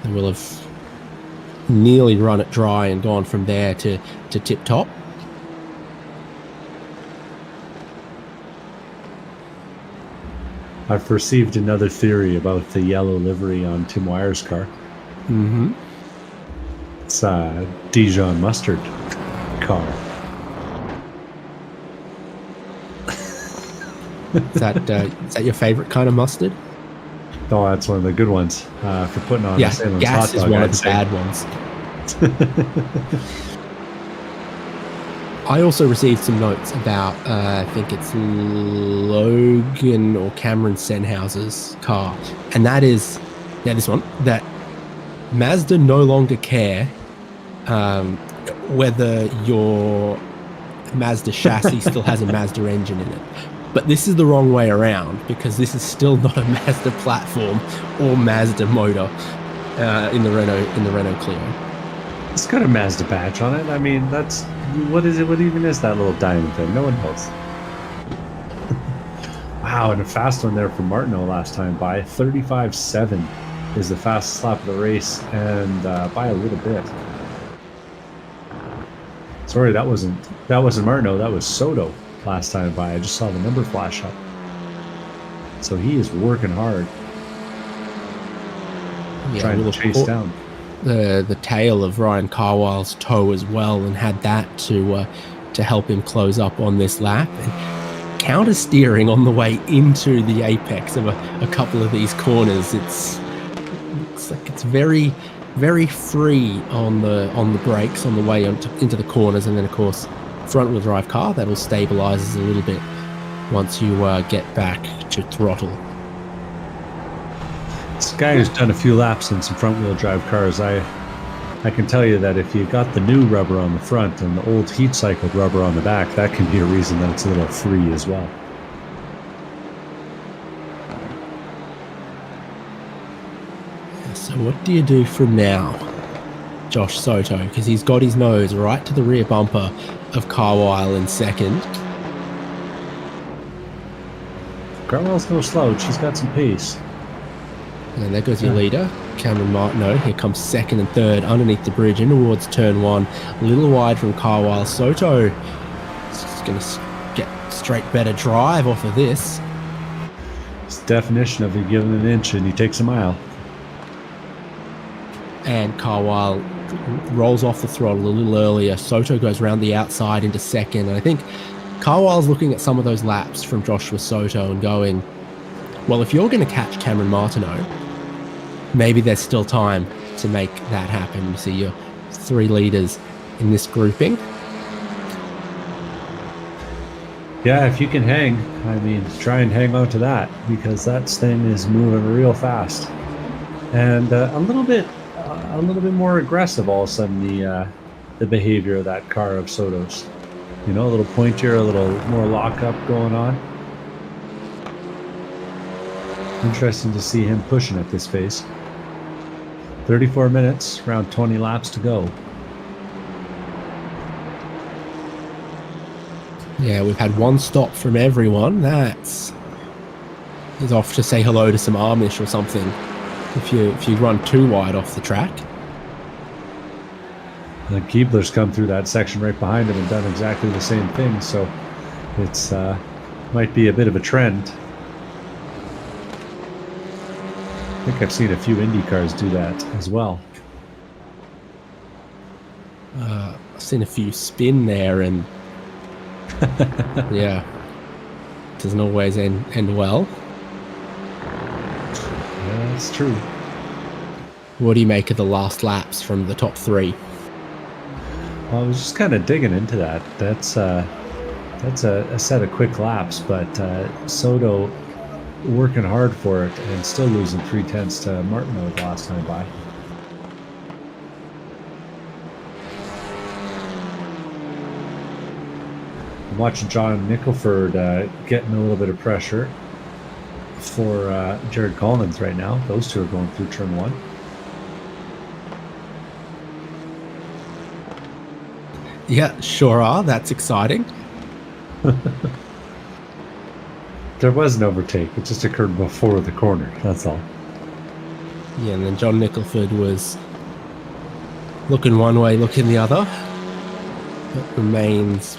they will have nearly run it dry and gone from there to tip top. I've perceived another theory about the yellow livery on Tim Wire's car. It's Dijon mustard car. Is that your favorite kind of mustard? Oh, that's one of the good ones for putting on. Yeah, Salem's gas hot is dog, one I'd of the say. bad ones. I also received some notes about, I think it's Logan or Cameron Sennhauser's car. And that is, this one, that Mazda no longer care whether your Mazda chassis still has a Mazda engine in it. But this is the wrong way around, because this is still not a Mazda platform or Mazda motor in the Renault Clio. It's got a Mazda badge on it. I mean, that's what is it? What even is that little diamond thing? No one knows. Wow, and a fast one there from Martineau last time by 35.7 is the fastest lap of the race, and by a little bit. Sorry, that wasn't Martineau. That was Soto last time by. I just saw the number flash up. So he is working hard, trying to chase down the tail of Ryan Carwile's toe as well, and had that to help him close up on this lap. And counter steering on the way into the apex of a couple of these corners. It looks like it's very, very free on the brakes on the way into the corners, and then of course front wheel drive car that'll stabilizes a little bit once you get back to throttle. This guy who's done a few laps in some front-wheel drive cars, I can tell you that if you got the new rubber on the front and the old heat-cycled rubber on the back, that can be a reason that it's a little free as well. So what do you do from now, Josh Soto? Because he's got his nose right to the rear bumper of Carwile in second. Carwile's no slouch. She's got some pace. And there goes your leader, Cameron Martineau. Here comes second and third underneath the bridge in towards turn one. A little wide from Carwile. Soto is going to get straight better drive off of this. It's the definition of you give him an inch and he takes a mile. And Carwile rolls off the throttle a little earlier. Soto goes around the outside into second. And I think Carwell's looking at some of those laps from Joshua Soto and going, well, if you're going to catch Cameron Martineau, maybe there's still time to make that happen. You see your 3 leaders in this grouping. Yeah, if you can hang, I mean, try and hang on to that, because that thing is moving real fast, and a little bit more aggressive. All of a sudden, the behavior of that car of Soto's, a little pointier, a little more lockup going on. Interesting to see him pushing at this pace. 34 minutes, around 20 laps to go. Yeah, we've had 1 stop from everyone. He's off to say hello to some Amish or something. If you run too wide off the track. And Keebler's come through that section right behind him and done exactly the same thing. So it's might be a bit of a trend. I think I've seen a few Indy cars do that as well. I've seen a few spin there, and yeah, doesn't always end well. Yeah, that's true. What do you make of the last laps from the top 3? Well, I was just kind of digging into that. That's a set of quick laps, but Soto working hard for it and still losing 3/10 to Martineau the last time by. I'm watching John Nicholford getting a little bit of pressure for Jared Collins right now. Those two are going through turn 1. Yeah, sure are. That's exciting. There was an overtake. It just occurred before the corner. That's all. Yeah, and then John Nicholford was looking one way, looking the other. But remains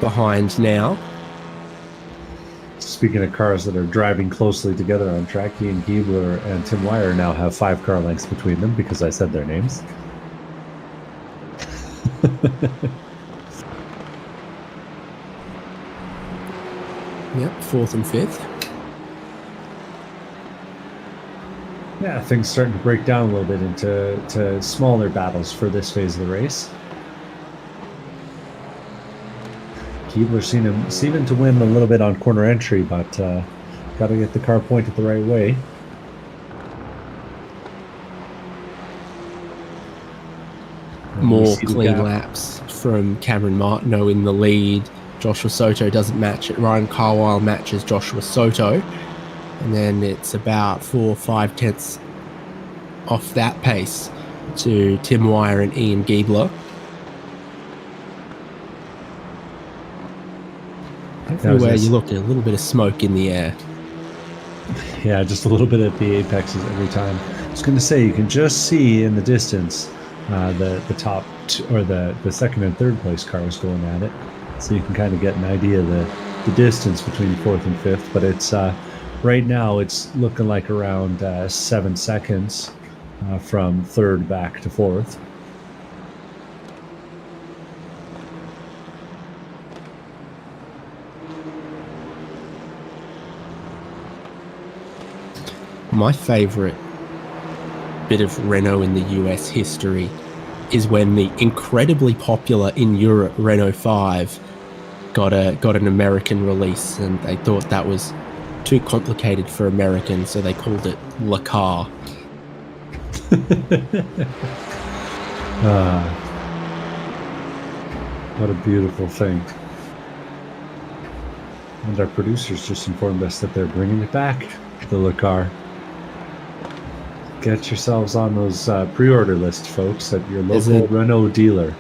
behind now. Speaking of cars that are driving closely together on track, Ian Keebler and Tim Wire now have 5 car lengths between them because I said their names. Yep, 4th and 5th. Yeah, things starting to break down a little bit into smaller battles for this phase of the race. Keebler seeming to win a little bit on corner entry, but got to get the car pointed the right way. More clean laps from Cameron Martineau in the lead. Joshua Soto doesn't match it. Ryan Carwile matches Joshua Soto. And then it's about 4 or 5 tenths off that pace to Tim Wire and Ian Giebler. Everywhere you look, a little bit of smoke in the air. Yeah, just a little bit at the apexes every time. I was going to say, you can just see in the distance the top or the second and third place cars going at it. So you can kind of get an idea of the distance between 4th and 5th. But it's right now it's looking like around 7 seconds from 3rd back to 4th. My favorite bit of Renault in the US history is when the incredibly popular in Europe Renault 5 got an American release, and they thought that was too complicated for Americans, so they called it Le Car. What a beautiful thing. And our producers just informed us that they're bringing it back, the Le Car. Get yourselves on those pre-order lists, folks, at your local Renault dealer.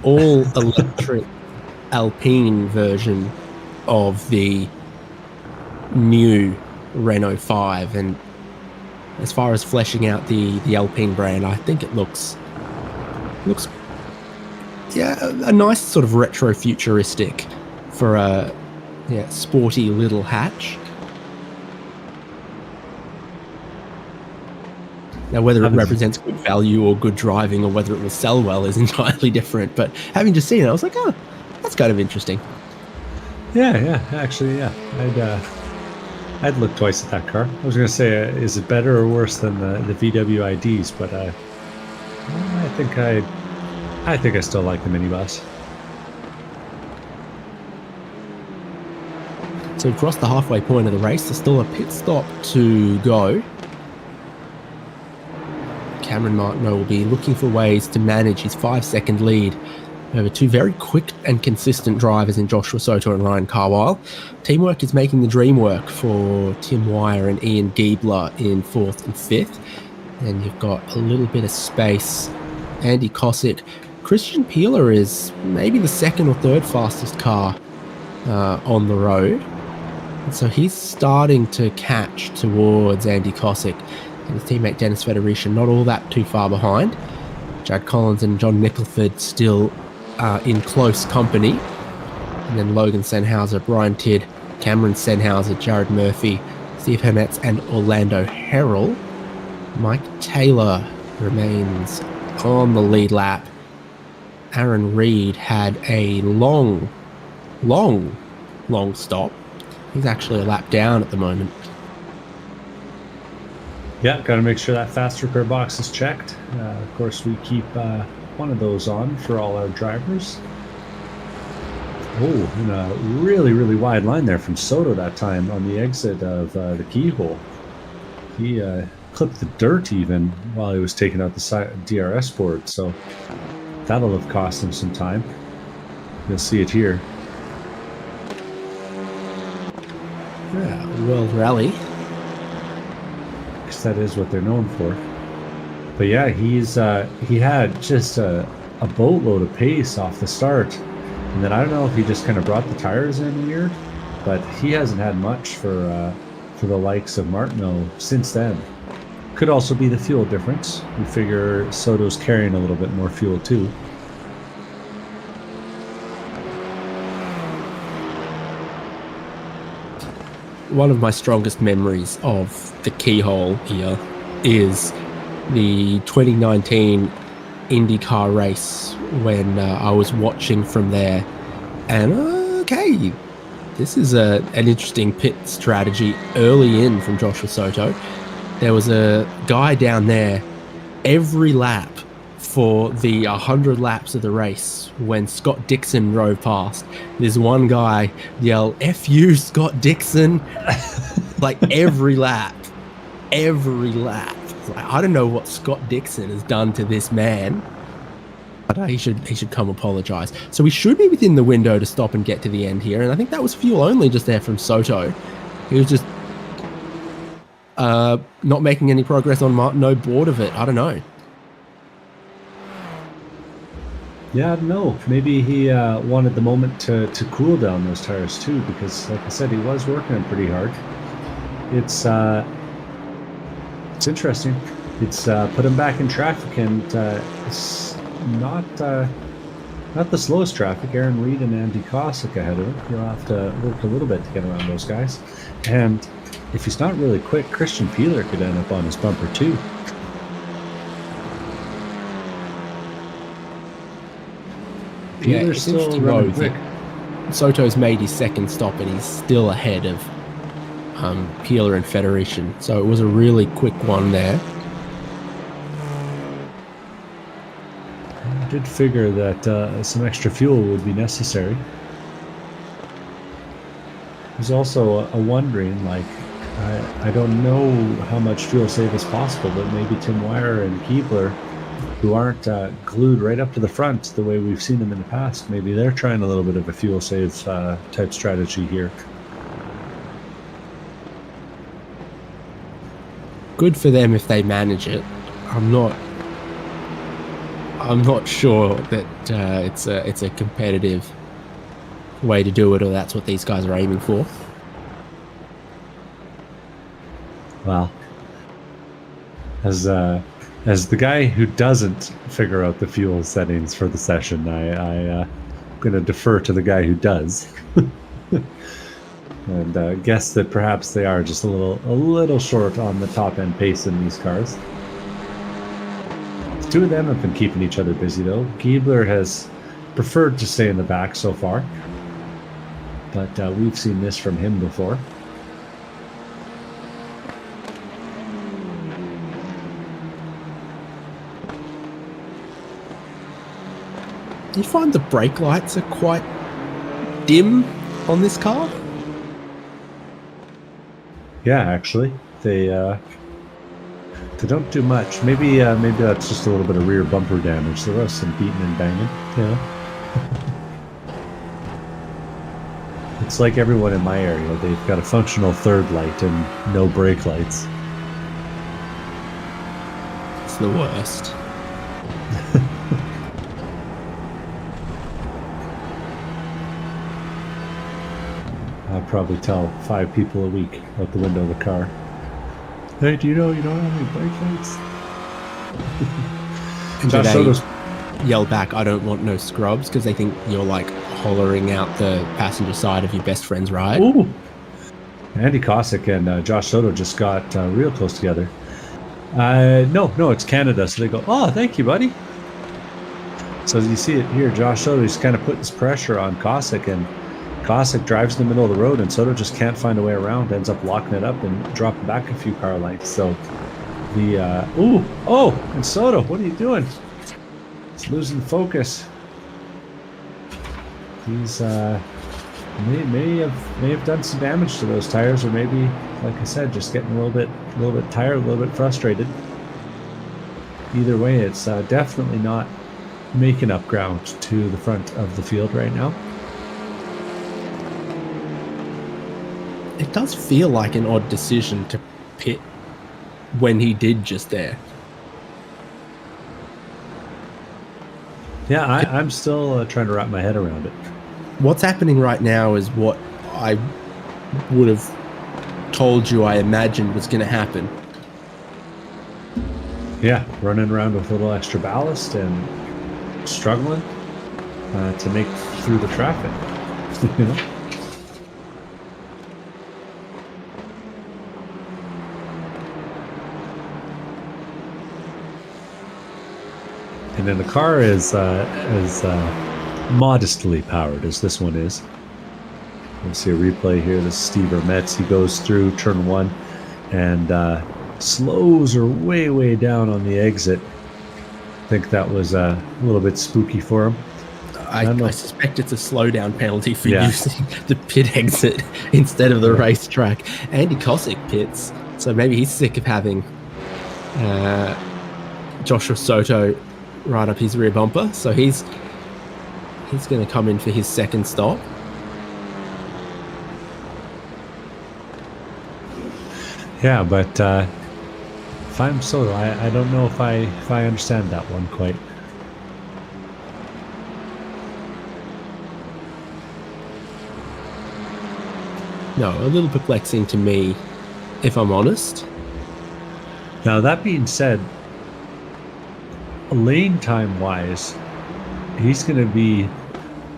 All electric Alpine version of the new Renault 5, and as far as fleshing out the Alpine brand, I think it looks a nice sort of retro futuristic for a sporty little hatch. Now, whether it represents good value or good driving or whether it will sell well is entirely different. But having just seen it, I was like, oh, that's kind of interesting. Yeah, actually, yeah. I'd look twice at that car. I was going to say, is it better or worse than the VW IDs? But I think I still like the minibus. So across the halfway point of the race, there's still a pit stop to go. Cameron Martineau will be looking for ways to manage his 5-second lead over two very quick and consistent drivers in Joshua Soto and Ryan Carwile. Teamwork is making the dream work for Tim Wire and Ian Giebler in 4th and 5th. And you've got a little bit of space. Andy Cosick. Christian Peeler is maybe the 2nd or 3rd fastest car on the road. And so he's starting to catch towards Andy Cosick and his teammate Dennis Federici, not all that too far behind. Jad Collins and John Nicholford still in close company. And then Logan Senhauser, Brian Tidd, Cameron Senhauser, Jared Murphy, Steve Hermetz, and Orlando Harrell. Mike Taylor remains on the lead lap. Aaron Reed had a long stop. He's actually a lap down at the moment. Yeah, got to make sure that fast repair box is checked. Of course, we keep one of those on for all our drivers. Oh, and a really, really wide line there from Soto that time on the exit of the keyhole. He clipped the dirt even while he was taking out the DRS board, so that'll have cost him some time. You'll see it here. Yeah, World Rally. Because that is what they're known for. But yeah, he had just a boatload of pace off the start. And then I don't know if he just kind of brought the tires in weird, but he hasn't had much for the likes of Martineau since then. Could also be the fuel difference. We figure Soto's carrying a little bit more fuel too. One of my strongest memories of the keyhole here is the 2019 IndyCar race when I was watching from there. And okay, this is an interesting pit strategy early in from Joshua Soto. There was a guy down there every lap for the 100 laps of the race when Scott Dixon drove past. There's one guy yell, "F you, Scott Dixon," like every lap. Like, I don't know what Scott Dixon has done to this man, but he should come apologize. So we should be within the window to stop and get to the end here. And I think that was fuel only just there from Soto. He was just not making any progress on Martineau, bored of it. I don't know. Yeah, no. Maybe he wanted the moment to cool down those tires too, because, like I said, he was working them pretty hard. It's interesting. It's put him back in traffic, and it's not the slowest traffic. Aaron Reed and Andy Cosick ahead of him. He'll have to work a little bit to get around those guys. And if he's not really quick, Christian Peeler could end up on his bumper too. Peeler's still running quick. Soto's made his second stop and he's still ahead of Peeler and Federici. So it was a really quick one there. I did figure that some extra fuel would be necessary. There's also a wondering, like, I don't know how much fuel save is possible, but maybe Tim Wire and Keebler, who aren't glued right up to the front the way we've seen them in the past, maybe they're trying a little bit of a fuel save type strategy here. Good for them if they manage it. I'm not sure that it's a competitive way to do it, or that's what these guys are aiming for. Well, as the guy who doesn't figure out the fuel settings for the session, I'm going to defer to the guy who does, and guess that perhaps they are just a little short on the top end pace in these cars. two of them have been keeping each other busy, though. Giebler has preferred to stay in the back so far, but we've seen this from him before. Do you find the brake lights are quite dim on this car? Yeah, actually, they don't do much. Maybe that's just a little bit of rear bumper damage. There was some beating and banging. Yeah. It's like everyone in my area. They've got a functional third light and no brake lights. It's the worst. I'll probably tell 5 people a week out the window of the car. Hey, do you know you don't have any brake lights? And do they yell back, "I don't want no scrubs," because they think you're like hollering out the passenger side of your best friend's ride? Ooh! Andy Cossack and Josh Soto just got real close together. No, it's Canada. So they go, "Oh, thank you, buddy." So as you see it here, Josh Soto is kind of putting this pressure on Cossack, and Cossack drives in the middle of the road, and Soto just can't find a way around, ends up locking it up and dropping back a few car lengths. So the and Soto, what are you doing? He's losing focus. He's may have done some damage to those tires, or maybe, like I said, just getting a little bit tired, a little bit frustrated. Either way, it's definitely not making up ground to the front of the field right now. It does feel like an odd decision to pit when he did just there. Yeah, I'm still trying to wrap my head around it. What's happening right now is what I would have told you I imagined was going to happen. Yeah, running around with a little extra ballast and struggling to make through the traffic. You know? And then the car is as modestly powered as this one is. We'll see a replay here. This is Steve Vermetz. He goes through turn 1 and slows her way down on the exit. I think that was a little bit spooky for him. I suspect it's a slowdown penalty for using the pit exit instead of the racetrack. Andy Cossack pits, so maybe he's sick of having Joshua Soto right up his rear bumper. So he's going to come in for his second stop. Yeah, but if I'm Soto, I don't know if I understand that one quite. No, a little perplexing to me, if I'm honest. Now, that being said, lane time wise, he's going to be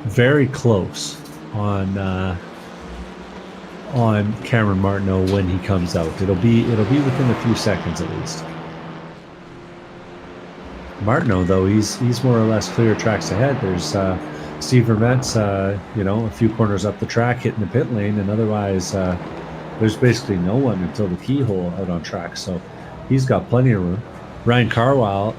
very close on Cameron Martineau when he comes out. It'll be within a few seconds at least. Martineau, though, he's more or less clear tracks ahead. There's Steve Vermetz, a few corners up the track hitting the pit lane, and otherwise there's basically no one until the keyhole out on track. So he's got plenty of room. Ryan Carwile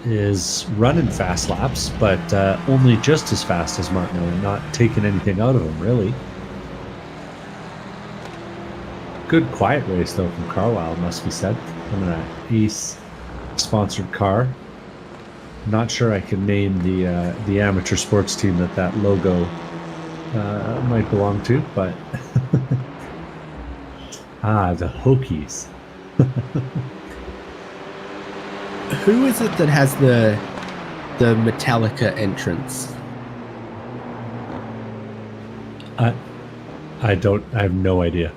is running fast laps, but only just as fast as Martineau, and not taking anything out of him, really. Good quiet race, though, from Carwile, must be said. On an Ace-sponsored car. Not sure I can name the amateur sports team that logo might belong to, but... the Hokies. Who is it that has the Metallica entrance? I have no idea.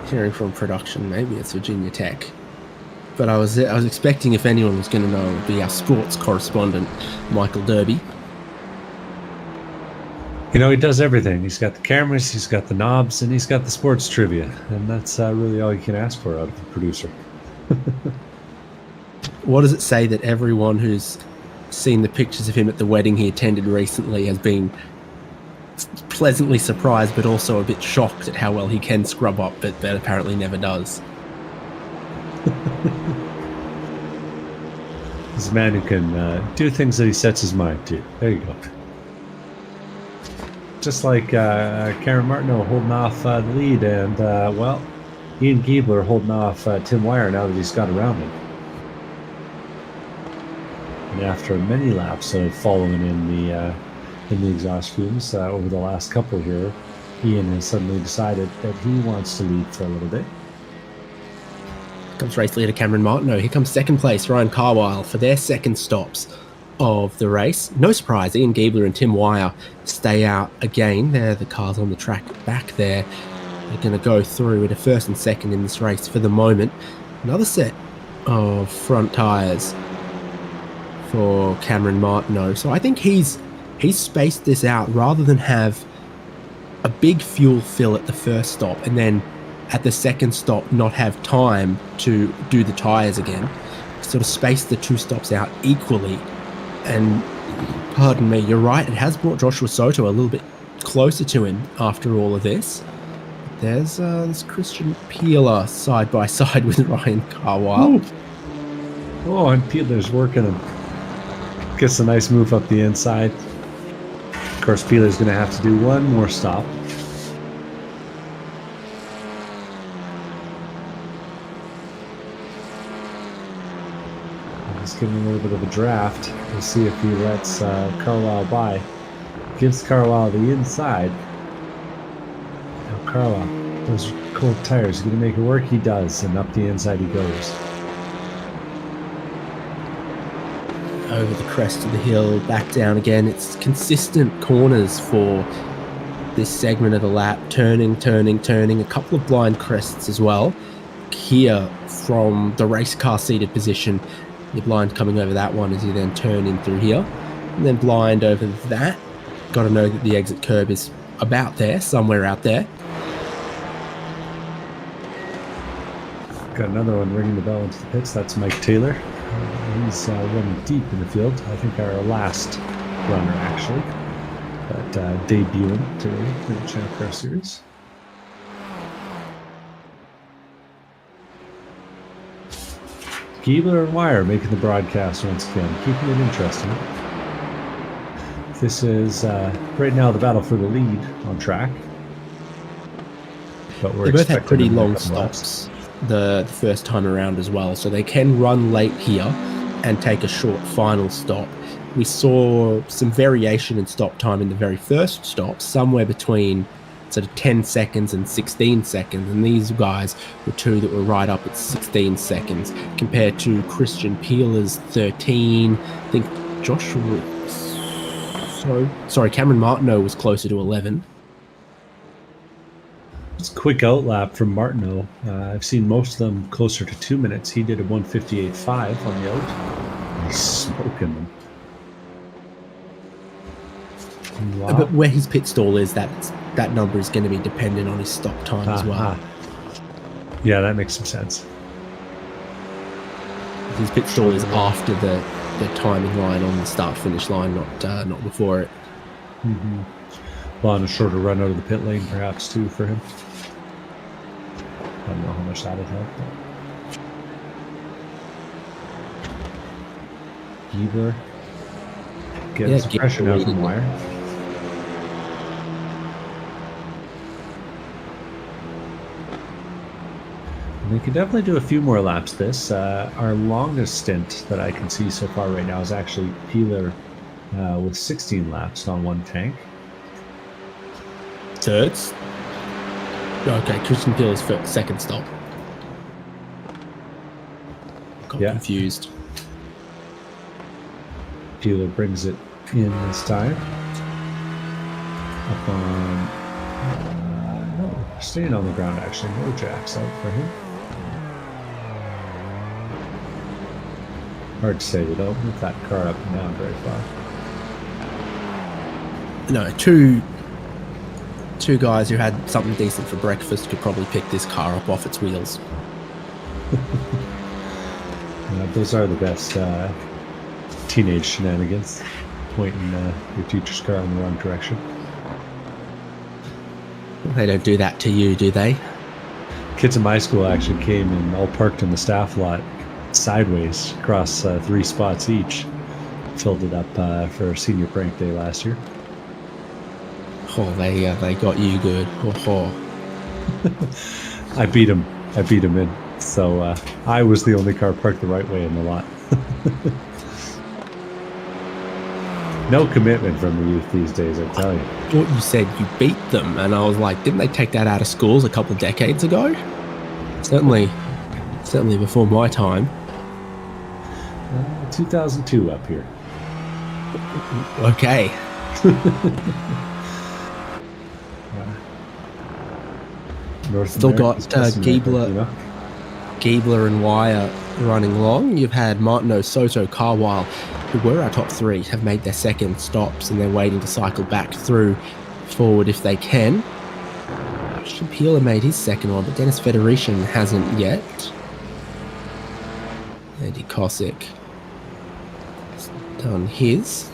Hearing from production, maybe it's Virginia Tech. But I was expecting, if anyone was going to know, it would be our sports correspondent, Michael Derby. You know, he does everything. He's got the cameras, he's got the knobs, and he's got the sports trivia. And that's really all you can ask for out of a producer. What does it say that everyone who's seen the pictures of him at the wedding he attended recently has been pleasantly surprised, but also a bit shocked at how well he can scrub up, but apparently never does? He's a man who can do things that he sets his mind to. There you go. Just like Cameron Martineau holding off the lead, and well, Ian Giebler holding off Tim Wire now that he's got around him. And after many laps of following in the exhaust fumes over the last couple here, Ian has suddenly decided that he wants to lead for a little bit. Comes race leader Cameron Martineau. Here comes second place Ryan Carwile for their second stops of the race. No surprise, Ian Giebler and Tim Wire stay out again. They're the cars on the track back there. They're going to go through with a first and second in this race for the moment. Another set of front tyres for Cameron Martineau. So I think he's spaced this out rather than have a big fuel fill at the first stop and then at the second stop not have time to do the tyres again. Sort of spaced the two stops out equally. And pardon me, you're right, it has brought Joshua Soto a little bit closer to him after all of this. There's Christian Peeler side by side with Ryan Carwile. Oh, and Peeler's working him. Gets a nice move up the inside. Of course, Peeler's going to have to do one more stop. He's giving a little bit of a draft. We'll see if he lets Carwile by. Gives Carwile the inside. Now Carwile, those cold tires, going to make it work? He does, and up the inside he goes. Over the crest of the hill, back down again. It's consistent corners for this segment of the lap. Turning. A couple of blind crests as well. Here from the race car seated position. Your blind coming over that one as you then turn in through here. And then blind over that. Got to know that the exit curb is about there, somewhere out there. Got another one ringing the bell into the pits. That's Mike Taylor. He's running deep in the field. I think our last runner, actually. But debuting today in the ChampCar Series. Giebler and Wire making the broadcast once again, keeping it interesting. This is right now the battle for the lead on track. But we're they both had pretty long stops the first time around as well, so they can run late here and take a short final stop. We saw some variation in stop time in the very first stop, somewhere between sort of 10 seconds and 16 seconds, and these guys were two that were right up at 16 seconds compared to Christian Peeler's 13. I think Cameron Martineau was closer to 11. It's a quick outlap from Martineau. I've seen most of them closer to 2 minutes. He did a 1:58.5 on the out. He's smoking them. Wow. But where his pit stall is, that number is going to be dependent on his stop time as well. Yeah, that makes some sense. His pit stall is after the timing line on the start-finish line, not before it. Mm-hmm. Well, and a shorter run out of the pit lane, perhaps, too, for him. I don't know how much that would help. Giebler gets pressure now from Wire. We can definitely do a few more laps this. Our longest stint that I can see so far right now is actually Peeler with 16 laps on one tank. Thirds? Okay, Christian Peeler's second stop. Got confused. Peeler brings it in this time. Up on... no, staying on the ground actually. No jacks out for him. Hard to say, they don't move that car up and down very far. No, two two guys who had something decent for breakfast could probably pick this car up off its wheels. Those are the best teenage shenanigans, pointing your teacher's car in the wrong direction. They don't do that to you, do they? Kids in my school actually came and all parked in the staff lot sideways across 3 spots each. Filled it up for senior prank day last year. Oh, they got you good. Oh. I beat him in. So I was the only car parked the right way in the lot. No commitment from the youth these days, I tell you. I thought you said you beat them, and I was like, didn't they take that out of schools a couple of decades ago? Certainly before my time. 2002 up here. Okay. Still got Giebler and Wire running long. You've had Martineau, Soto, Carwile, who were our top 3, have made their second stops, and they're waiting to cycle back through forward if they can. Shapila made his second one, but Dennis Federation hasn't yet. Andy Kosick has done his.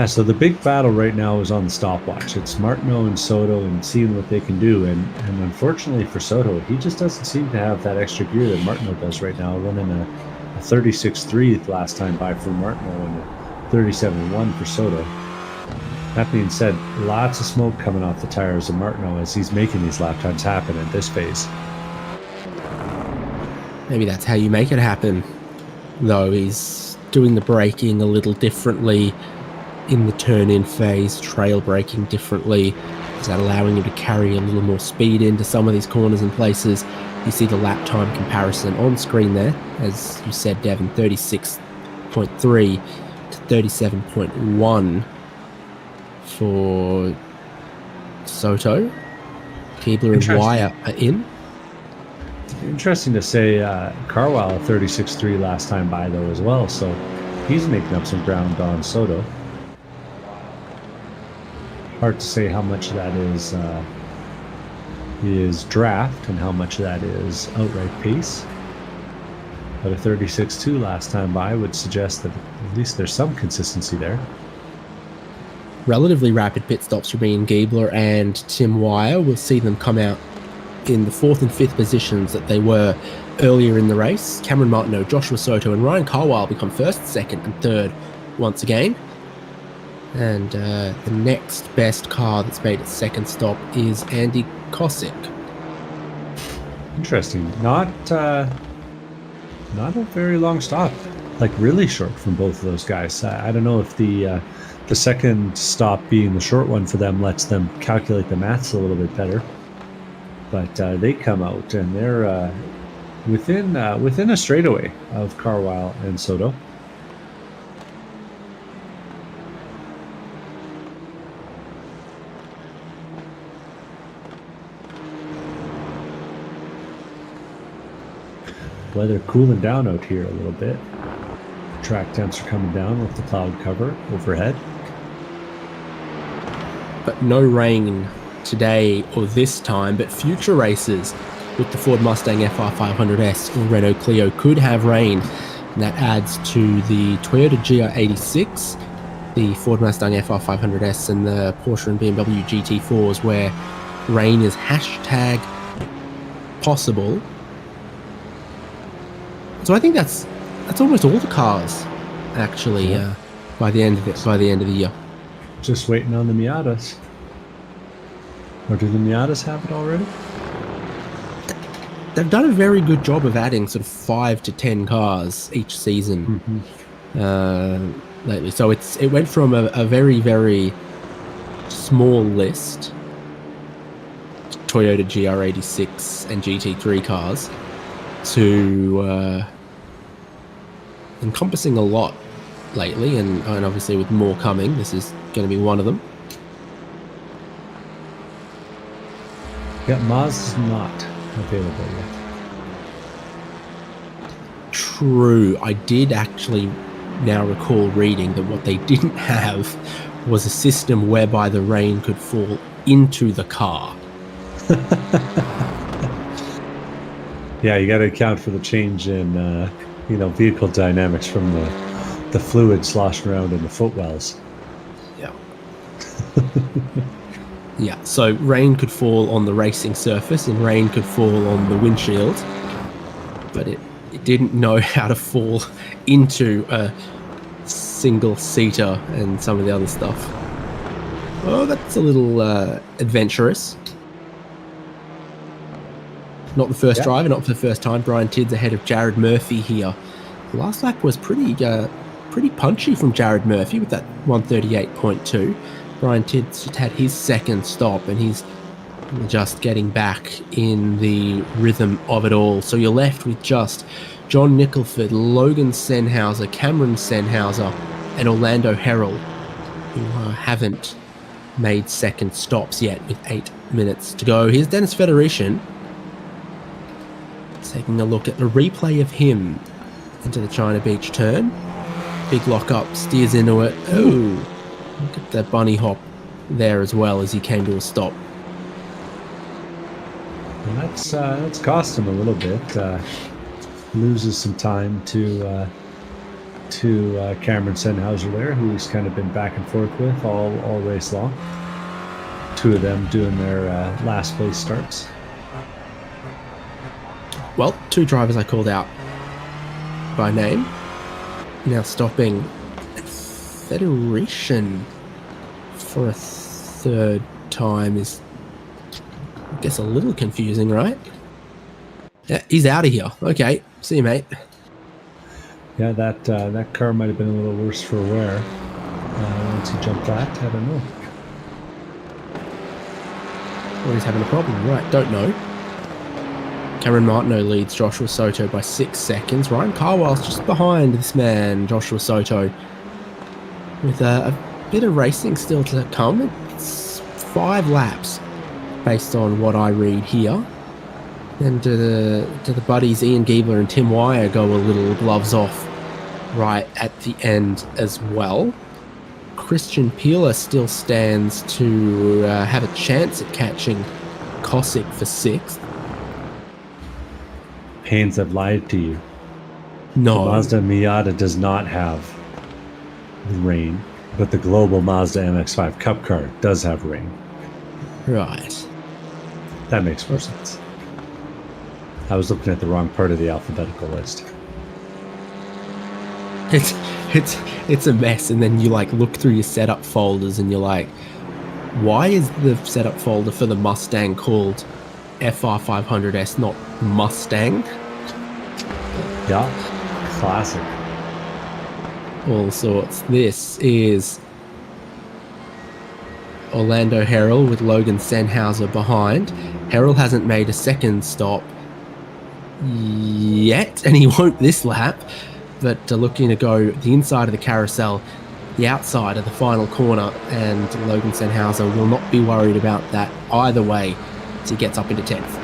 So the big battle right now is on the stopwatch. It's Martineau and Soto and seeing what they can do. And unfortunately for Soto, he just doesn't seem to have that extra gear that Martineau does right now, running a 36.3 last time by for Martineau and a 37.1 for Soto. That being said, lots of smoke coming off the tires of Martineau as he's making these lap times happen at this phase. Maybe that's how you make it happen, though. He's doing the braking a little differently in the turn-in phase, trail braking differently. Is that allowing him to carry a little more speed into some of these corners and places? You see the lap time comparison on screen there, as you said, Devin, 36.3 to 37.1 for Soto. Giebler and Wire are in. Interesting to say Carwile 36.3 last time by, though, as well, so he's making up some ground on Soto. Hard to say how much of that is draft and how much of that is outright pace. But a 36.2 last time by would suggest that at least there's some consistency there. Relatively rapid pit stops from Ian Giebler and Tim Wire. We'll see them come out in the 4th and 5th positions that they were earlier in the race. Cameron Martineau, Joshua Soto, and Ryan Carwile become 1st, 2nd, and 3rd once again. And the next best car that's made its second stop is Andy Kosick. Interesting. Not a very long stop. Like really short from both of those guys. I don't know if the second stop being the short one for them lets them calculate the maths a little bit better. But they come out and they're within a straightaway of Carwile and Soto. Weather cooling down out here a little bit. Track temps are coming down with the cloud cover overhead. But no rain today or this time, but future races with the Ford Mustang FR500S or Renault Clio could have rain. And that adds to the Toyota GR86, the Ford Mustang FR500S, and the Porsche and BMW GT4s, where rain is hashtag possible. So I think that's almost all the cars, actually, by the end of the year. Just waiting on the Miatas. Or do the Miatas have it already? They've done a very good job of adding sort of 5 to 10 cars each season lately. So it went from a very, very small list, Toyota GR86 and GT3 cars, to encompassing a lot lately, and obviously with more coming, this is going to be one of them. Yeah, Maz is not available yet. true. I did actually now recall reading that what they didn't have was a system whereby the rain could fall into the car. Yeah, you got to account for the change in vehicle dynamics from the fluid sloshing around in the footwells. Yeah. Yeah, so rain could fall on the racing surface and rain could fall on the windshield, but it didn't know how to fall into a single-seater and some of the other stuff. Oh, that's a little adventurous. Not the first driver, not for the first time. Brian Tidd's ahead of Jared Murphy here. The last lap was pretty punchy from Jared Murphy with that 138.2. Brian Tidd's just had his second stop and he's just getting back in the rhythm of it all. So you're left with just John Nicholford, Logan Senhauser, Cameron Senhauser, and Orlando Herald, who haven't made second stops yet with 8 minutes to go. Here's Dennis Federici taking a look at the replay of him into the China Beach turn. Big lock up, steers into it. Oh, look at that bunny hop there as well as he came to a stop. And that's cost him a little bit. Loses some time to Cameron Senhauser there, who he's kind of been back and forth with all race long. Two of them doing their last place starts. Well, two drivers I called out by name. Now stopping Federation for a third time is, I guess, a little confusing, right? Yeah, he's out of here. Okay, see you, mate. Yeah, that car might have been a little worse for wear once he jumped that. I don't know. Or he's having a problem, right? Don't know. Cameron Martineau leads Joshua Soto by 6 seconds. Ryan Carwell's just behind this man, Joshua Soto, with a bit of racing still to come. It's 5 laps based on what I read here. And do the buddies Ian Giebler and Tim Wire go a little gloves off right at the end as well. Christian Peeler still stands to have a chance at catching Kosick for 6th. Haynes have lied to you. No. The Mazda Miata does not have rain, but the global Mazda MX-5 Cup car does have rain. Right. That makes more sense. I was looking at the wrong part of the alphabetical list. It's a mess, and then you like look through your setup folders and you're like, why is the setup folder for the Mustang called FR500S, not Mustang? Yeah, classic. All sorts. This is Orlando Herald with Logan Senhauser behind. Herald hasn't made a second stop yet, and he won't this lap, but looking to go the inside of the carousel, the outside of the final corner, and Logan Senhauser will not be worried about that either way as he gets up into 10th.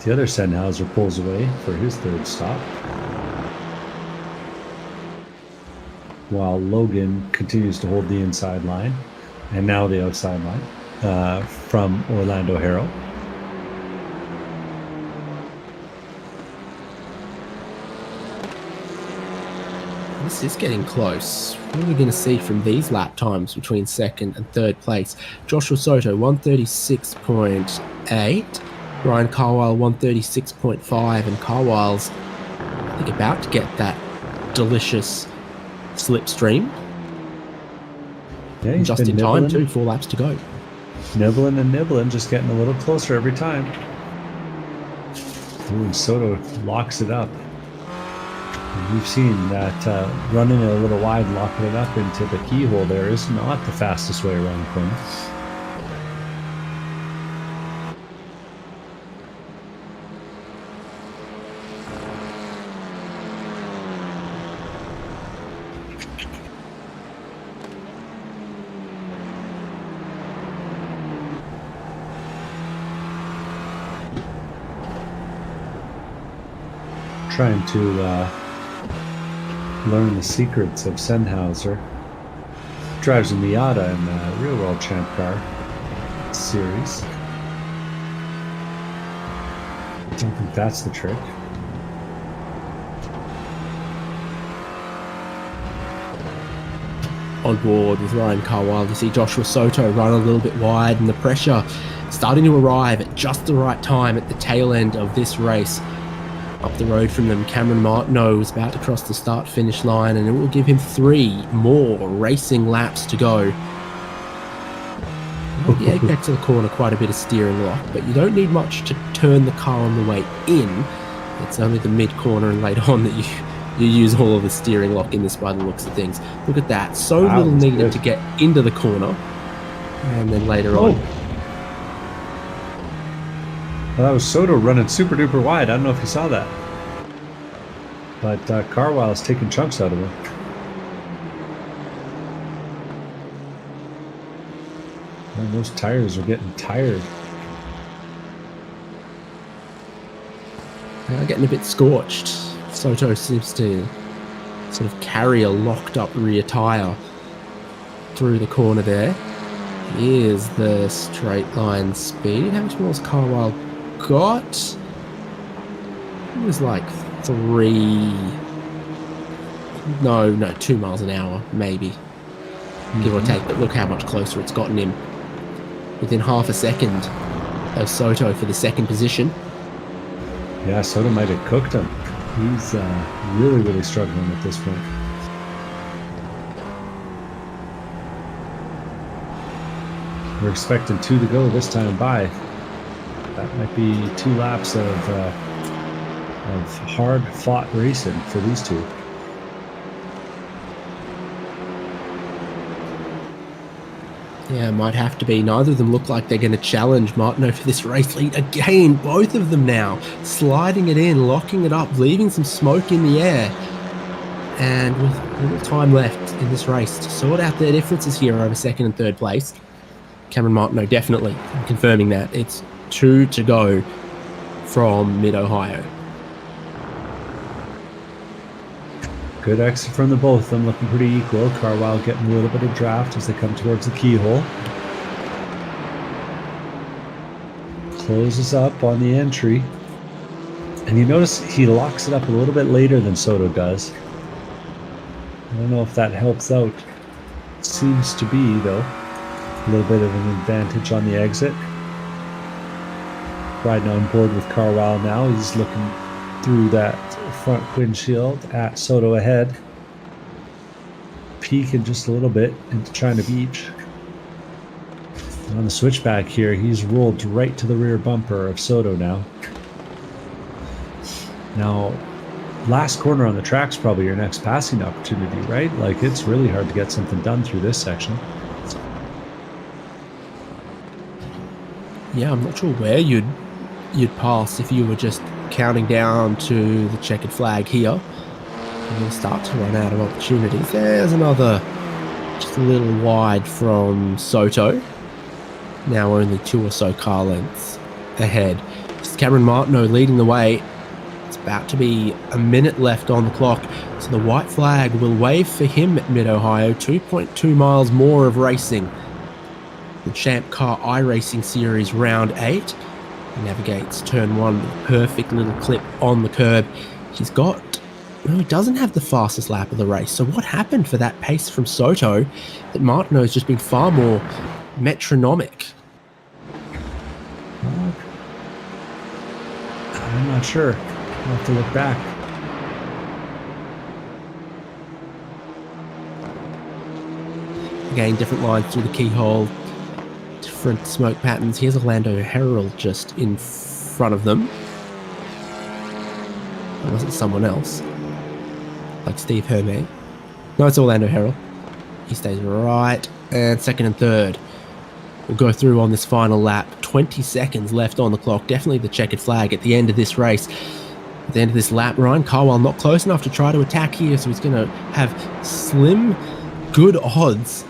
The other Senhauser pulls away for his third stop, while Logan continues to hold the inside line, and now the outside line from Orlando Herald. This is getting close. What are we going to see from these lap times between second and third place? Joshua Soto, 136.8. Ryan Carwile, 136.5. And Carwile's, I think, about to get that delicious slipstream. Yeah, he's just in time, too. 4 laps to go. Nibbling and nibbling, just getting a little closer every time. Ooh, and Soto locks it up. We've seen that running it a little wide, locking it up into the keyhole there is not the fastest way around the corner. trying to learn the secrets of Sennheiser. Drives a Miata in the Real World ChampCar series. I don't think that's the trick. On board with Ryan Carwile, you see Joshua Soto run a little bit wide, and the pressure starting to arrive at just the right time at the tail end of this race. Up the road from them, Cameron Martineau is about to cross the start-finish line, and it will give him 3 more racing laps to go. At the apex of the corner, quite a bit of steering lock, but you don't need much to turn the car on the way in. It's only the mid-corner and later on that you use all of the steering lock in this by the looks of things. Look at that. So wow, little needed good to get into the corner. And then later on. Well, that was Soto running super duper wide. I don't know if you saw that. But Carwile's taking chunks out of him. Man, those tires are getting tired. They are getting a bit scorched. Soto seems to sort of carry a locked up rear tyre through the corner there. Here's the straight line speed. How much more has Carwile got? It was like 2 miles an hour, maybe. Give or take, but look how much closer it's gotten him. Within half a second of Soto for the second position. Yeah, Soto might have cooked him. He's really, really struggling at this point. We're expecting 2 to go this time by. That might be 2 laps of hard-fought racing for these two. Yeah, might have to be. Neither of them look like they're going to challenge Martineau for this race lead. Again, both of them now sliding it in, locking it up, leaving some smoke in the air. And with little time left in this race to sort out their differences here over second and third place. Cameron Martineau definitely confirming that. It's 2 to go from Mid-Ohio. Good exit from the both of them, looking pretty equal. Carwile getting a little bit of draft as they come towards the keyhole. Closes up on the entry. And you notice he locks it up a little bit later than Soto does. I don't know if that helps out. It seems to be, though. A little bit of an advantage on the exit. Riding on board with Carwile now. He's looking through that front windshield at Soto ahead. Peeking just a little bit into China Beach. And on the switchback here, he's rolled right to the rear bumper of Soto now. Now, last corner on the track's probably your next passing opportunity, right? Like, it's really hard to get something done through this section. Yeah, I'm not sure where you'd pass if you were just counting down to the checkered flag here. And you'll start to run out of opportunities. There's another, just a little wide from Soto. Now only 2 or so car lengths ahead. It's Cameron Martineau leading the way. It's about to be a minute left on the clock. So the white flag will wave for him at Mid-Ohio. 2.2 miles more of racing. The ChampCar iRacing Series Round 8. He navigates turn 1 with a perfect little clip on the curb. He doesn't have the fastest lap of the race. So what happened for that pace from Soto that Martineau's just been far more metronomic? I'm not sure. I'll have to look back. Again, different lines through the keyhole. Different smoke patterns. Here's Orlando Herald just in front of them. Or was it someone else? Like Steve Hermé? No, it's Orlando Herald. He stays right. And second and third will go through on this final lap. 20 seconds left on the clock. Definitely the checkered flag at the end of this race. At the end of this lap, Ryan Carwile not close enough to try to attack here, so he's going to have slim, good odds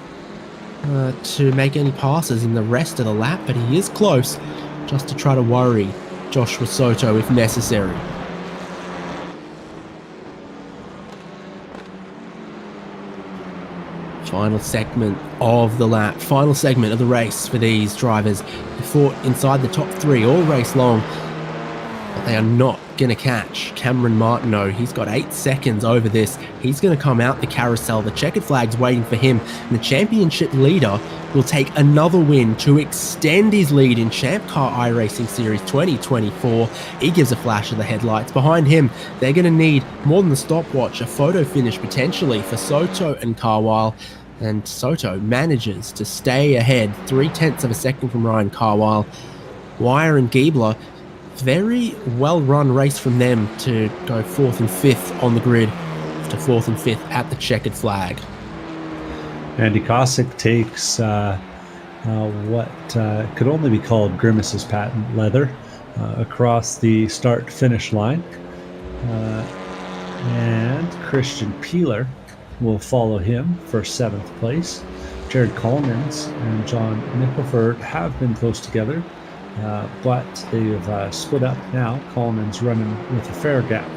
to make any passes in the rest of the lap, but he is close just to try to worry Joshua Soto if necessary. Final segment of the lap, final segment of the race for these drivers. They fought inside the top three all race long, but they are not going to catch Cameron Martineau. He's got 8 seconds over this. He's going to come out the carousel. The checkered flag's waiting for him. And the championship leader will take another win to extend his lead in ChampCar iRacing Series 2024. He gives a flash of the headlights. Behind him, they're going to need more than the stopwatch, a photo finish potentially for Soto and Carwile. And Soto manages to stay ahead 0.3 of a second from Ryan Carwile. Wire and Giebler, very well-run race from them to go 4th and 5th on the grid to 4th and 5th at the checkered flag. Andy Kosick takes what could only be called Grimace's patent leather across the start-finish line. And Christian Peeler will follow him for 7th place. Jared Collins and John Nicholford have been close together, but they've split up now. Coleman's running with a fair gap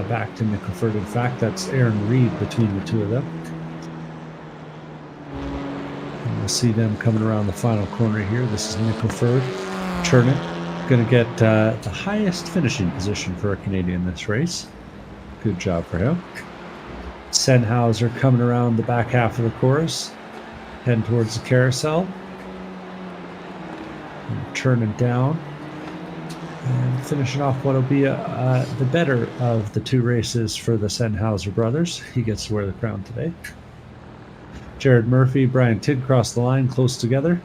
back to Nicholford. In fact, that's Aaron Reed between the two of them. And we'll see them coming around the final corner here. This is Nicholford turning. Going to get the highest finishing position for a Canadian this race. Good job for him. Sennhauser coming around the back half of the course, heading towards the carousel. Turning down and finishing off what will be the better of the two races for the Sennhauser brothers. He gets to wear the crown today. Jared Murphy, Brian Tidd cross the line close together.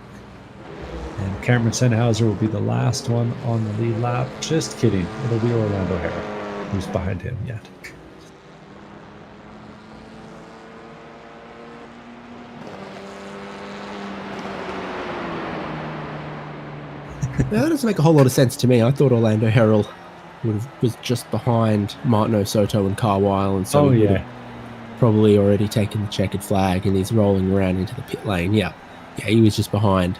And Cameron Sennhauser will be the last one on the lead lap. Just kidding. It'll be Orlando Harrell, who's behind him yet. That doesn't make a whole lot of sense to me. I thought Orlando Harrell was just behind Martineau, Soto, and Carwile, and so he would have probably already taken the checkered flag, and he's rolling around into the pit lane. Yeah, he was just behind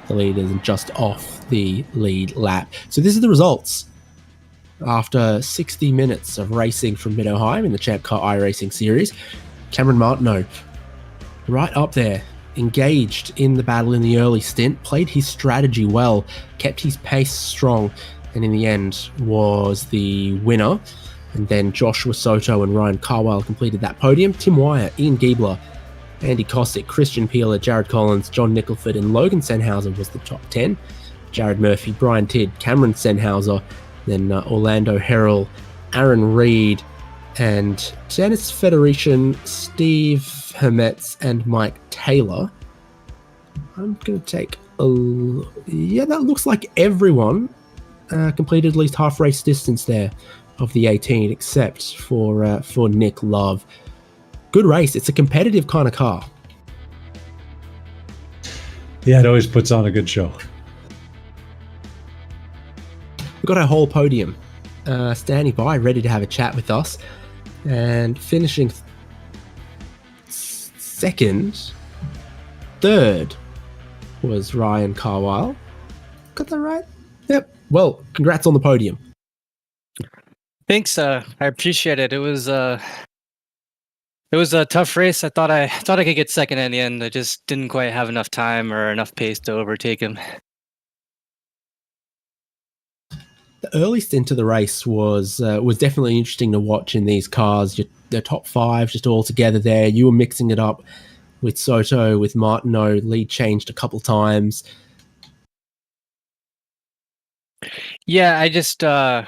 the leaders and just off the lead lap. So this is the results after 60 minutes of racing from Mid-Ohio in the ChampCar iRacing Series. Cameron Martineau, right up there, engaged in the battle in the early stint, played his strategy well, kept his pace strong, and in the end was the winner. And then Joshua Soto and Ryan Carwile completed that podium. Tim Wire, Ian Giebler, Andy Kosick, Christian Peeler, Jared Collins, John Nicholford, and Logan Sennhauser was the top 10. Jared Murphy, Brian Tidd, Cameron Sennhauser, then Orlando Harrell, Aaron Reed, and Dennis Federation, Steve Hermetz, and Mike Taylor. I'm going to take that looks like everyone completed at least half race distance there of the 18, except for Nick Love. Good race. It's a competitive kind of car. Yeah, it always puts on a good show. We've got our whole podium standing by, ready to have a chat with us. And finishing second, third was Ryan Carwile. Got that right? Yep. Well, congrats on the podium. Thanks. I appreciate it. It was a tough race. I thought I could get second in the end. I just didn't quite have enough time or enough pace to overtake him. The early stint of the race was definitely interesting to watch in these cars. The top five just all together there. You were mixing it up with Soto, with Martineau. Lead changed a couple times. Yeah, I just I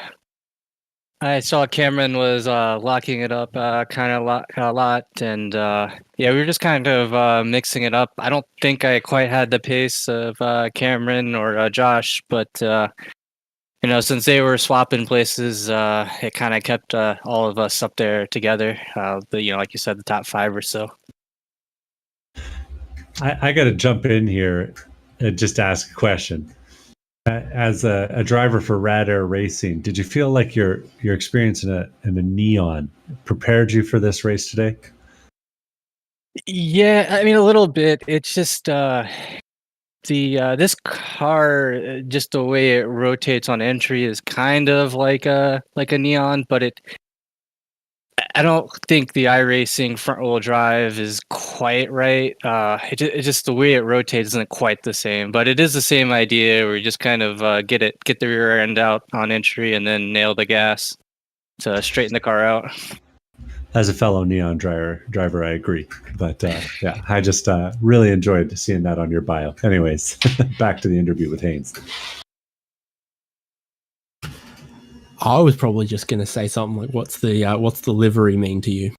saw Cameron was locking it up kind of a lot, and we were just kind of mixing it up. I don't think I quite had the pace of Cameron or Josh, but since they were swapping places, it kind of kept all of us up there together. Like you said, the top five or so. I got to jump in here and just ask a question. As a driver for Rad Air Racing, did you feel like your experience in a Neon prepared you for this race today? Yeah, I mean a little bit. It's just this car, just the way it rotates on entry, is kind of like a Neon, but I don't think the iRacing front wheel drive is quite right. It just the way it rotates isn't quite the same, but it is the same idea where you just kind of get the rear end out on entry and then nail the gas to straighten the car out. As a fellow neon driver, I agree. But yeah, I just really enjoyed seeing that on your bio. Anyways, back to the interview with Haynes. I was probably just going to say something like, "What's the livery mean to you?"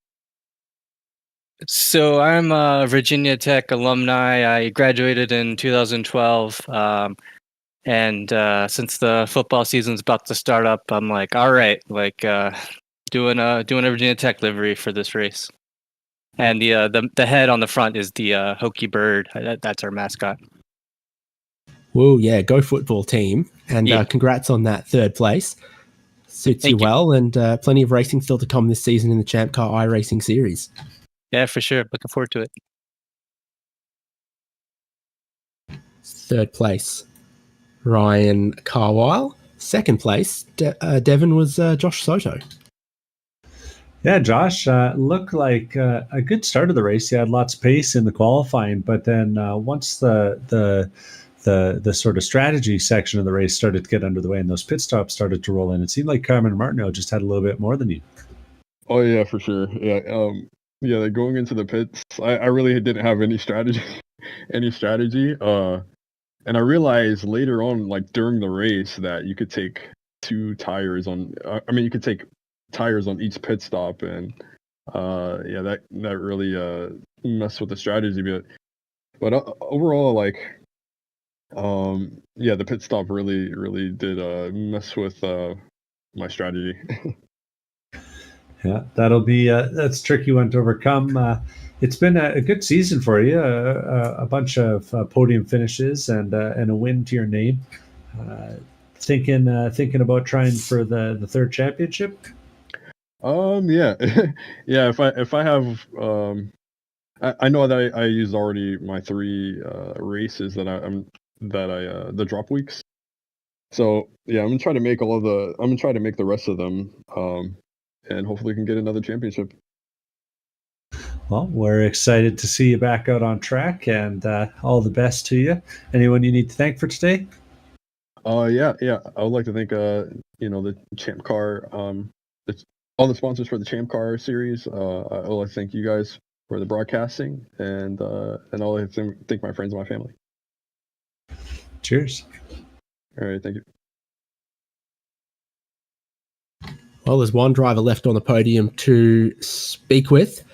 So I'm a Virginia Tech alumni. I graduated in 2012. And since the football season's about to start up, I'm like, all right, like doing a Virginia Tech livery for this race. And the head on the front is the Hokie Bird. That's our mascot. Well, yeah, go football team, and Yeah. congrats on that third place. Suits Thank you well, and plenty of racing still to come this season in the ChampCar iRacing series. Yeah, for sure. Looking forward to it. Third place, Ryan Carwile. Second place, Devon was Josh Soto. Yeah, Josh, looked like a good start of the race. You had lots of pace in the qualifying, but then once the sort of strategy section of the race started to get under the way and those pit stops started to roll in, it seemed like Cameron Martineau just had a little bit more than you. Oh yeah, for sure. Yeah. Yeah. Like going into the pits, I really didn't have any strategy, any strategy. And I realized later on, like during the race, that you could take two tires on. I mean, you could take tires on each pit stop, and yeah, that really messed with the strategy. But overall, like, yeah, the pit stop really did mess with my strategy. Yeah, that'll be that's a tricky one to overcome. It's been a good season for you, a bunch of podium finishes and a win to your name. Thinking about trying for the third championship. Yeah, yeah. If I have I know that I used already my three races that I'm the drop weeks. So yeah, I'm gonna try to make the rest of them, and hopefully can get another championship. Well, we're excited to see you back out on track, and all the best to you. Anyone you need to thank for today? Yeah. I would like to thank the ChampCar, all the sponsors for the ChampCar series. I would like to thank you guys for the broadcasting, and I would like to thank my friends and my family. Cheers. All right, thank you. Well, there's one driver left on the podium to speak with.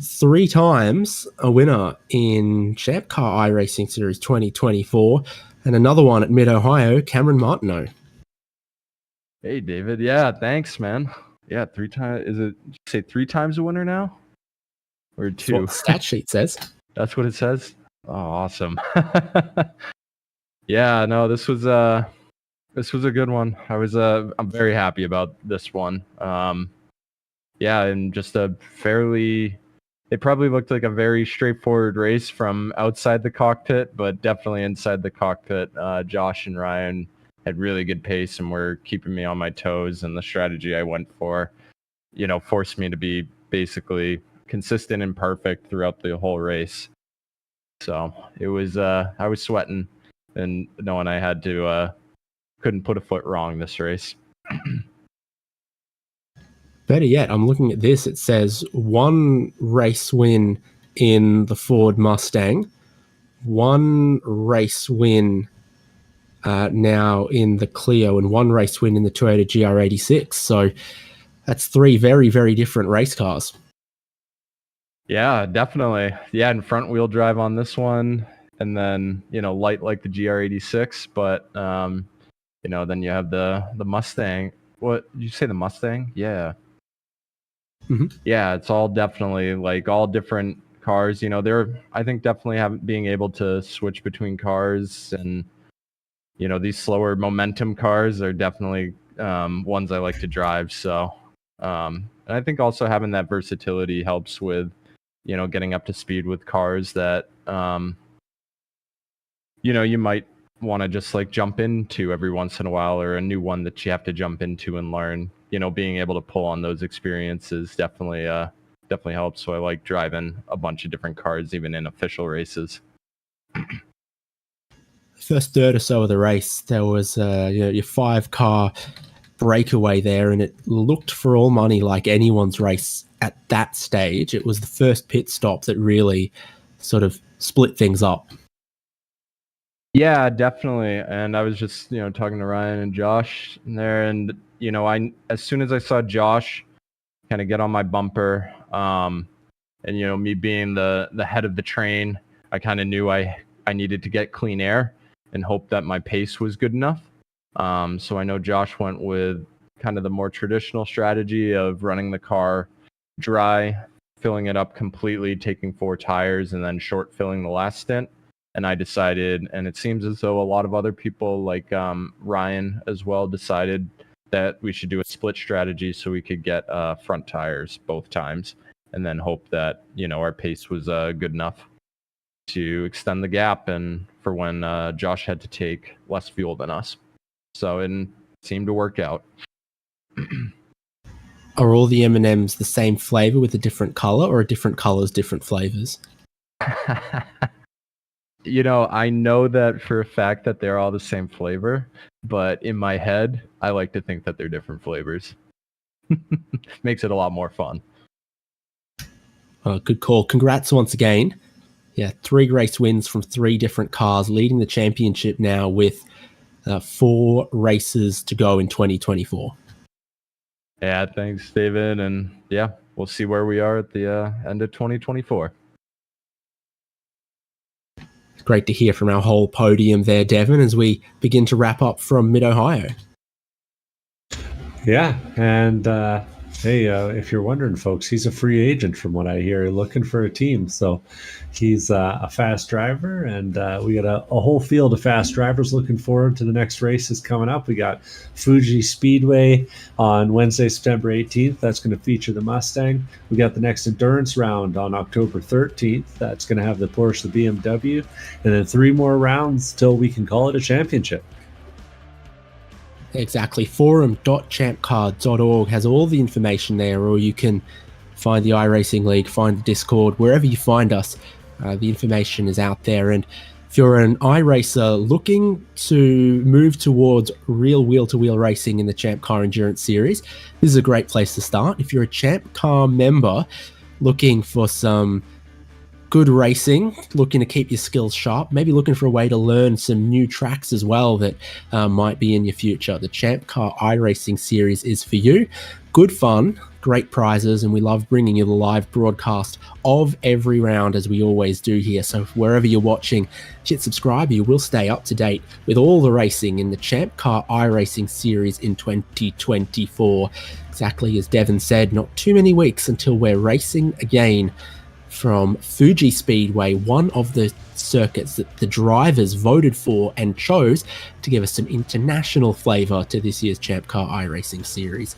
3 times a winner in ChampCar iRacing Series 2024, and another one at Mid-Ohio, Cameron Martineau. Hey, David. Yeah, thanks, man. Yeah, 3 times. Is it, did you say 3 times a winner now? Or That's 2? what the stat sheet says. That's what it says? Oh, awesome. Yeah, no, this was a good one. I'm very happy about this one. Yeah, and just it probably looked like a very straightforward race from outside the cockpit, but definitely inside the cockpit. Josh and Ryan had really good pace and were keeping me on my toes, and the strategy I went for, forced me to be basically consistent and perfect throughout the whole race. So it was, I was sweating and knowing I had to, couldn't put a foot wrong this race. Better yet, I'm looking at this. It says 1 race win in the Ford Mustang, 1 race win now in the Clio, and 1 race win in the Toyota GR86. So that's 3 very, very different race cars. Yeah, definitely. Yeah, and front wheel drive on this one, and then light like the GR86, but then you have the Mustang. What did you say, the Mustang? Yeah. Mm-hmm. Yeah, it's all definitely like all different cars. They're, I think, definitely being able to switch between cars, and these slower momentum cars are definitely ones I like to drive. So, and I think also having that versatility helps with getting up to speed with cars that you might want to just like jump into every once in a while, or a new one that you have to jump into and learn. You know, being able to pull on those experiences definitely helps. So I like driving a bunch of different cars, even in official races. First third or so of the race, there was your 5-car breakaway there, and it looked for all money like anyone's race at that stage. It was the first pit stop that really sort of split things up. Yeah, definitely. And I was just, talking to Ryan and Josh there, and as soon as I saw Josh kind of get on my bumper, and me being the head of the train, I kind of knew I needed to get clean air and hope that my pace was good enough. So I know Josh went with kind of the more traditional strategy of running the car dry, filling it up completely, taking 4 tires, and then short filling the last stint. And I decided, and it seems as though a lot of other people like Ryan as well decided that we should do a split strategy so we could get front tires both times, and then hope that, our pace was good enough to extend the gap and for when Josh had to take less fuel than us. So it seemed to work out. Are all the M&Ms the same flavor with a different color, or are different colors different flavors? I know that for a fact that they're all the same flavor, but in my head, I like to think that they're different flavors. Makes it a lot more fun. Good call. Congrats once again. Yeah, 3 race wins from 3 different cars, leading the championship now with 4 races to go in 2024. Yeah, thanks, David. And yeah, we'll see where we are at the end of 2024. Great to hear from our whole podium there, Devin, as we begin to wrap up from Mid-Ohio. Yeah, and hey, if you're wondering, folks, he's a free agent from what I hear, looking for a team. So he's a fast driver, and we got a whole field of fast drivers looking forward to the next races coming up. We got Fuji Speedway on Wednesday, September 18th. That's going to feature the Mustang. We got the next endurance round on October 13th. That's going to have the Porsche, the BMW, and then 3 more rounds till we can call it a championship. Exactly. Forum.champcar.org has all the information there, or you can find the iRacing League, find the Discord, wherever you find us. The information is out there. And if you're an iRacer looking to move towards real wheel-to-wheel racing in the ChampCar Endurance Series, this is a great place to start. If you're a ChampCar member looking for some good racing, looking to keep your skills sharp, maybe looking for a way to learn some new tracks as well that might be in your future, the ChampCar iRacing Series is for you. Good fun, great prizes, and we love bringing you the live broadcast of every round as we always do here. So wherever you're watching, hit subscribe. You will stay up to date with all the racing in the ChampCar iRacing Series in 2024. Exactly as Devin said, not too many weeks until we're racing again from Fuji Speedway, one of the circuits that the drivers voted for and chose to give us some international flavour to this year's ChampCar iRacing Series.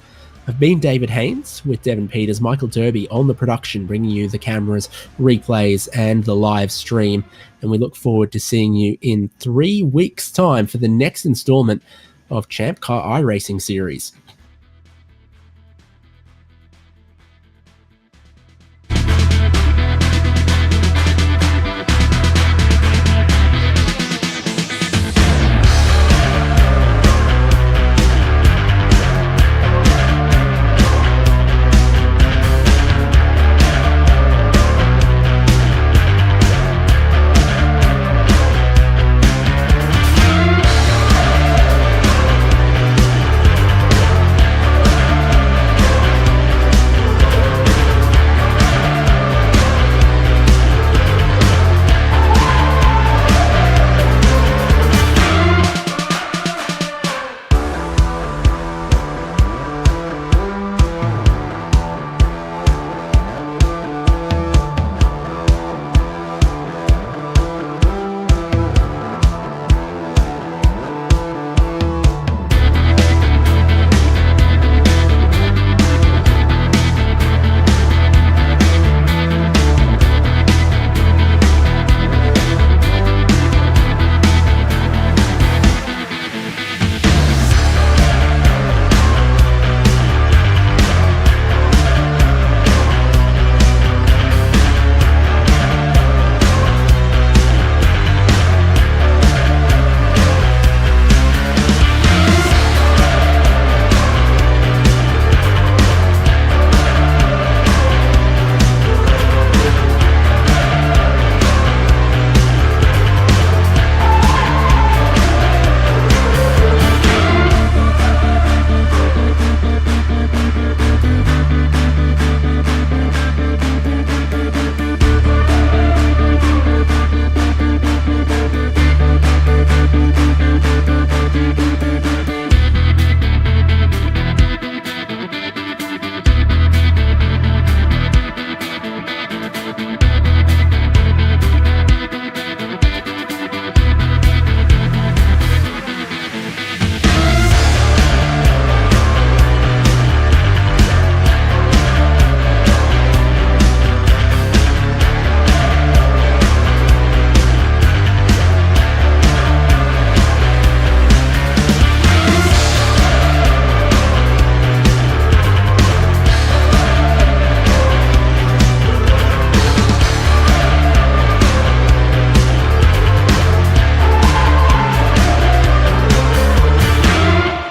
I've been David Haynes with Devin Peters, Michael Derby on the production, bringing you the cameras, replays, and the live stream. And we look forward to seeing you in 3 weeks' time for the next instalment of ChampCar iRacing Series.